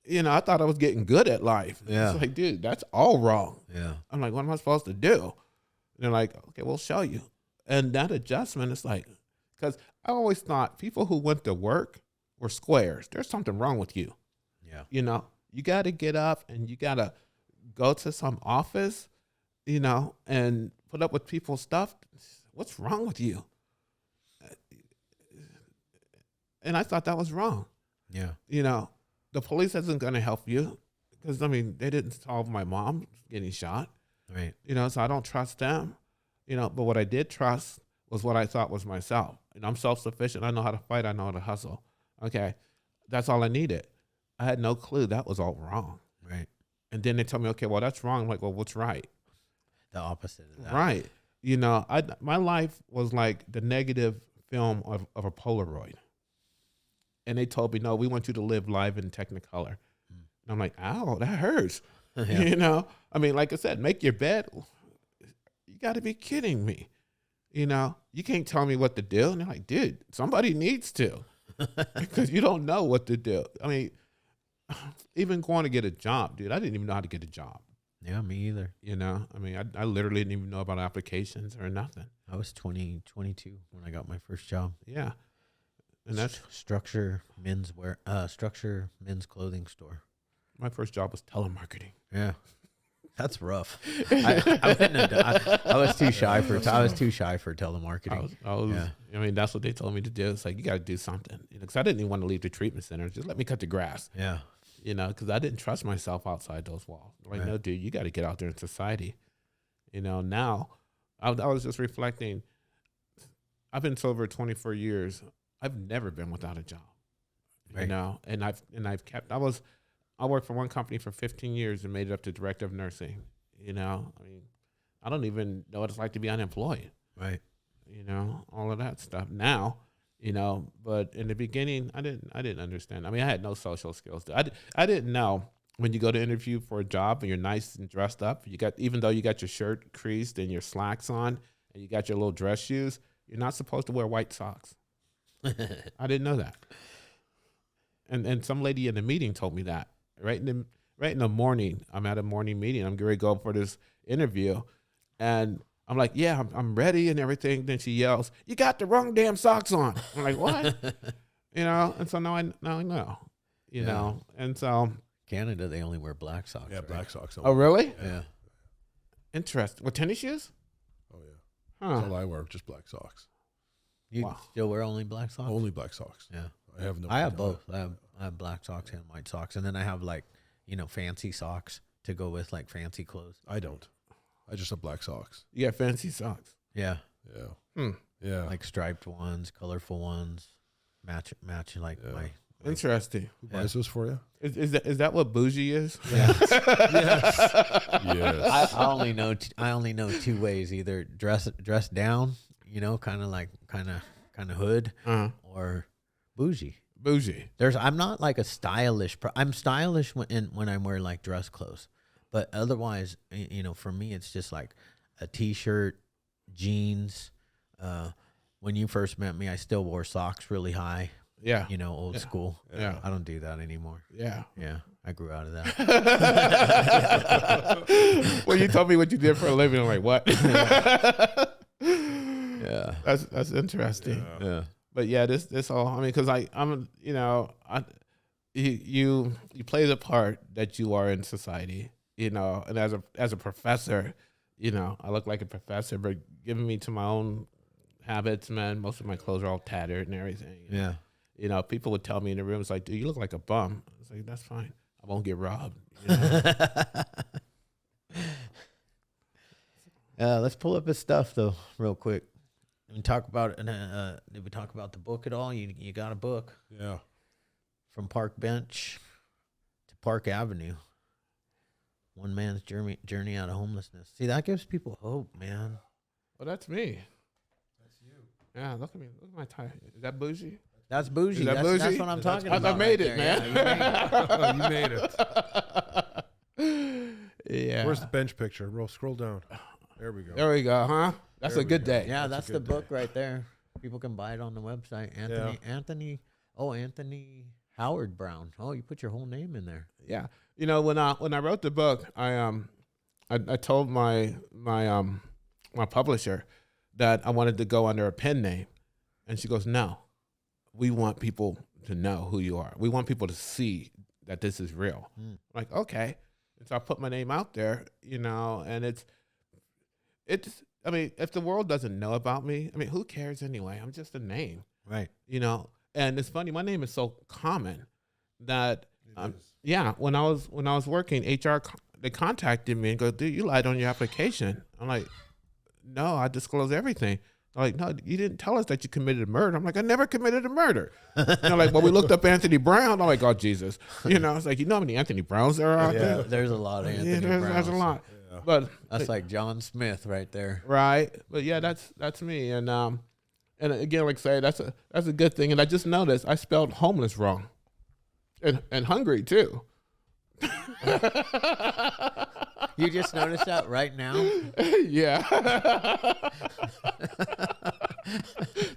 You know, I thought I was getting good at life. Yeah. It's like, dude, that's all wrong. Yeah. I'm like, what am I supposed to do? And they're like, okay, we'll show you. And that adjustment is like, because I always thought people who went to work were squares. There's something wrong with you. Yeah. You know, you got to get up and you got to go to some office, you know, and put up with people's stuff. What's wrong with you? And I thought that was wrong. Yeah. You know, the police isn't going to help you because, I mean, they didn't solve my mom getting shot, Right. you know, so I don't trust them, you know, but what I did trust was what I thought was myself. And I'm self-sufficient. I know how to fight. I know how to hustle. Okay. That's all I needed. I had no clue that was all wrong. Right. And then they told me, okay, well, that's wrong. I'm like, well, what's right? The opposite of that. Right. You know, my life was like the negative film of a Polaroid. And they told me, no, we want you to live live in Technicolor. And I'm like, ow, that hurts. Yeah. You know, I mean, like I said, make your bed. You got to be kidding me. You know, you can't tell me what to do. And they're like, dude, somebody needs to, because you don't know what to do. I mean, even going to get a job, dude, I didn't even know how to get a job. Yeah, me either. You know, I mean, I literally didn't even know about applications or nothing. I was 22 when I got my first job. Yeah. And that's Structure men's clothing store. my first job was telemarketing. Yeah. That's rough. I wouldn't have done, I was too shy for telemarketing. I mean, that's what they told me to do. It's like, you got to do something, you know, because I didn't even want to leave the treatment center. Just let me cut the grass. Yeah. You know, because I didn't trust myself outside those walls. Like, no, dude, you got to get out there in society. You know, now I was just reflecting. I've been sober 24 years. I've never been without a job. Right. You know, and I've kept. I worked for one company for 15 years and made it up to director of nursing. You know, I mean, I don't even know what it's like to be unemployed. Right. You know, all of that stuff now, you know, but in the beginning, I didn't understand. I mean, I had no social skills. I didn't know when you go to interview for a job and you're nice and dressed up, even though you got your shirt creased and your slacks on and you got your little dress shoes, you're not supposed to wear white socks. I didn't know that. And some lady in the meeting told me that. Right in the morning, I'm at a morning meeting. I'm getting ready to go for this interview, and I'm like, yeah, I'm ready and everything. Then she yells, "You got the wrong damn socks on." I'm like, what? You know? And so now I know, you know? And so. Canada, they only wear black socks. Yeah, right? black socks. Oh, really? Yeah. Interesting. With tennis shoes? Oh, yeah. Huh. That's all I wear, just black socks. You Wow. still wear only black socks? Only black socks. Yeah. I have no. I have both. I have black socks and white socks. And then I have, like, you know, fancy socks to go with, like, fancy clothes. I don't. I just have black socks. You got fancy socks. Yeah. Yeah. Yeah. Like striped ones, colorful ones. Match like my. Interesting. Who buys those for you? Is that what bougie is? Yeah. Yes. I only know two ways: either dress down, you know, kind of hood, or bougie. Bougie. I'm not like a stylish. I'm stylish when I wear like dress clothes, but otherwise, you know, for me, it's just like a t-shirt, jeans. When you first met me, I still wore socks really high. Yeah. You know, old school. Yeah. I don't do that anymore. Yeah. Yeah, I grew out of that. Well, you told me what you did for a living. I'm like, what? Yeah. That's interesting. Yeah. But yeah, this all. I mean, because I'm, you know, you play the part that you are in society, you know, and as a professor, you know, I look like a professor, but giving me to my own habits, man, most of my clothes are all tattered and everything. Yeah. You know, people would tell me in the room, it's like, dude, you look like a bum. It's like, that's fine. I won't get robbed. You know? Let's pull up his stuff though, real quick. And talk about did we talk about the book at all? You got a book Yeah. from Park Bench to Park Avenue. One man's journey out of homelessness. See, that gives people hope, man. Well, that's me. That's you. Yeah, look at me. Look at my tie. Is that bougie? That's bougie. Is that that's, bougie? That's what I'm talking about. I made right it, there. man. Yeah, You made it. Yeah. Where's the bench picture? Scroll down. There we go. There we go, huh? That's There a we good go. day. yeah, That's that's a the good book right there. People can buy it on the website. Anthony Howard Brown. Oh, you put your whole name in there. Yeah. You know, when I wrote the book, I told my publisher that I wanted to go under a pen name, and she goes, "No, we want people to know who you are. We want people to see that this is real." I'm like, okay. And so I put my name out there, you know, and it's. I mean, if the world doesn't know about me, I mean, who cares anyway? I'm just a name, Right. you know. And it's funny, my name is so common that, yeah. When I was working, HR they contacted me and go, "Dude, you lied on your application." I'm like, "No, I disclose everything." They're like, "No, you didn't tell us that you committed a murder." I'm like, "I never committed a murder." And they're like, "Well, we looked up Anthony Brown." I'm like, "Oh, Jesus." You know, it's like, you know how many Anthony Browns there are out there? There's a lot of Anthony Yeah, there's a lot. But That's like John Smith right there. right. But yeah, that's me. And again, like I say, that's a good thing. And I just noticed I spelled homeless wrong. And hungry too. You just noticed that right now? Yeah.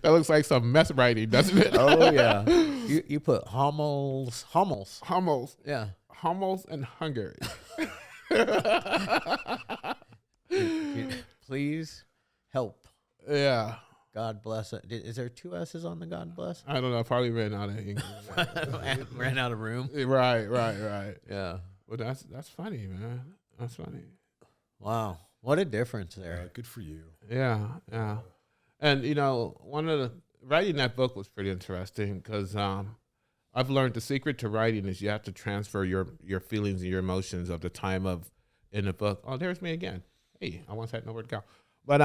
That looks like some mess writing, doesn't it? Oh yeah. You put Hummels. Hummels. Yeah. Hummels and Hungary. Please help. Yeah. God bless it. Is there 2 S's on the God bless? I don't know. I probably ran out of English. Ran out of room. Right. Yeah. Well, that's funny, man. That's funny. Wow. What a difference there. Good for you. Yeah. And one of the writing that book was pretty interesting because I've learned the secret to writing is you have to transfer your feelings and your emotions of the time of in the book. Oh, there's me again. Hey, I once had nowhere to go, but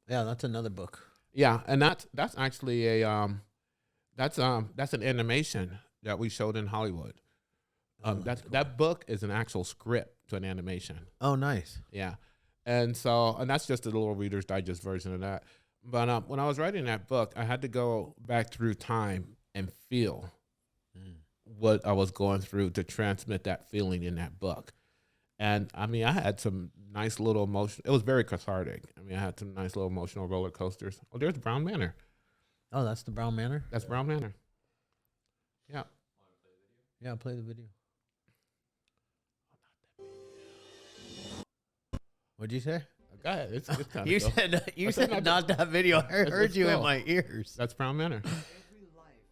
yeah, that's another book. yeah, and that's actually that's an animation that we showed in Hollywood. That book is an actual script to an animation. Oh, nice. Yeah, and that's just a little Reader's Digest version of that. But when I was writing that book, I had to go back through time and feel what I was going through to transmit that feeling in that book. And I mean, I had some nice little emotion. It was very cathartic. I mean, I had some nice little emotional roller coasters. Oh, there's Brown Manor. Oh, that's the Brown Manor? That's Brown Manor. Yeah. Yeah, play the video. What'd you say? Go ahead. It's kind You of cool. said not that video. I heard you in cool. my ears. That's Brown Manor. Every life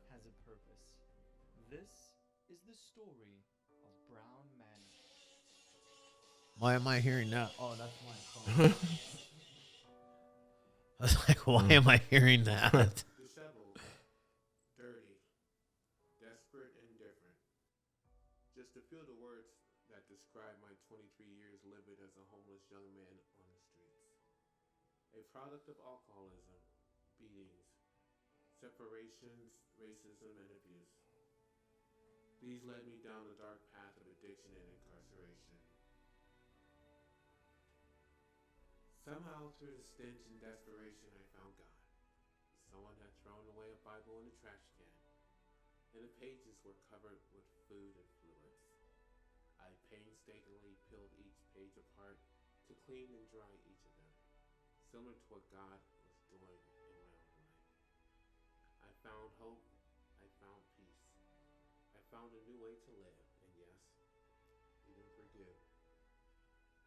has a purpose. This is the story of Brown Manor. Why am I hearing that? Oh, that's my phone. I was like, why am I hearing that? Disheveled, dirty, desperate, and different. Just a few of the words that describe my 23 years living as a homeless young man on the streets. A product of alcoholism, beatings, separations, racism, and abuse. These led me down a dark path of addiction and incarceration. Somehow, through the stench and desperation, I found God. Someone had thrown away a Bible in a trash can, and the pages were covered with food and fluids. I painstakingly peeled each page apart to clean and dry each of them, similar to what God was doing in my own life. I found hope. I found peace. I found a new way to live, and yes, even forgive.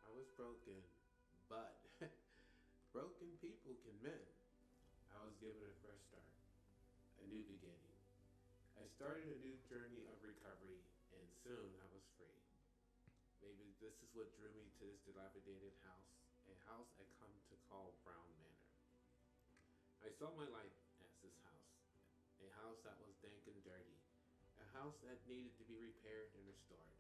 I was broken, but broken people can mend. I was given a fresh start, a new beginning. I started a new journey of recovery, and soon I was free. Maybe this is what drew me to this dilapidated house, a house I come to call Brown Manor. I saw my life as this house, a house that was dank and dirty, a house that needed to be repaired and restored.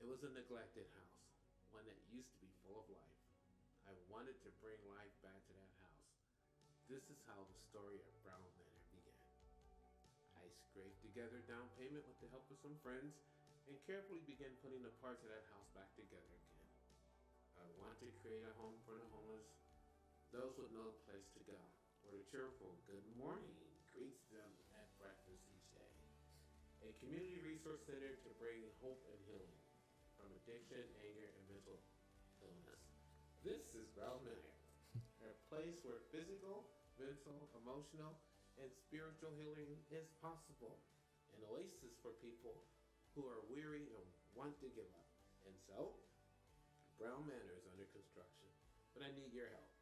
It was a neglected house, one that used to be full of life. I wanted to bring life back to that house. This is how the story of Brown Manor began. I scraped together down payment with the help of some friends and carefully began putting the parts of that house back together again. I wanted to create a home for the homeless, those with no place to go, where the cheerful good morning greets them at breakfast each day. A community resource center to bring hope and healing from addiction, anger, and mental illness. This is Brown Manor, a place where physical, mental, emotional, and spiritual healing is possible. An oasis for people who are weary and want to give up. And so, Brown Manor is under construction, but I need your help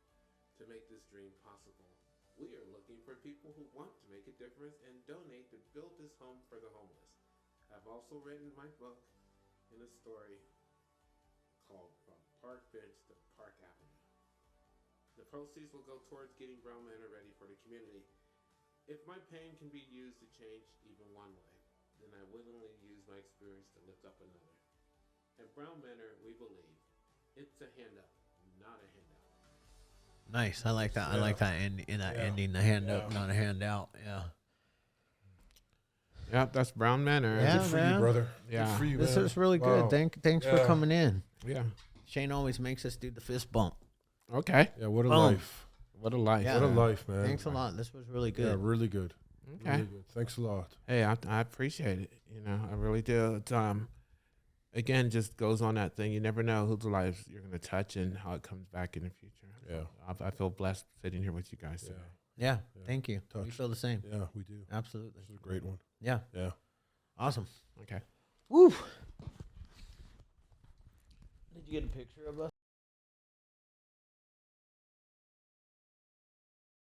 to make this dream possible. We are looking for people who want to make a difference and donate to build this home for the homeless. I've also written my book in a story called From Park Bench to Park Avenue. The proceeds will go towards getting Brown Manor ready for the community. If my pain can be used to change even one life, then I willingly use my experience to lift up another. At Brown Manor, we believe it's a hand up, not a handout. Nice. I like that. I like that ending, the hand up, not a handout. Yeah. Yep, that's Brown Manor. Yeah, Good for man. you, brother. Yeah. Good for you, This man. is really Wow. good. Thanks for Yeah. coming in. Yeah. Shane always makes us do the fist bump. Okay. Yeah, what a Boom. life. What a life. Yeah. What a life, man. Thanks a lot. This was really Yeah, good. really good. Okay. Really good. Thanks a lot. Hey, I appreciate it. You know, I really do. It's, again, just goes on that thing. You never know whose lives you're going to touch and how it comes back in the future. Yeah. I feel blessed sitting here with you guys today. Yeah. Yeah. Thank you. We Touched. feel the same. Yeah, we do. Absolutely. This is a great one. Yeah. Yeah. Awesome. Okay. Woo. Did you get a picture of us?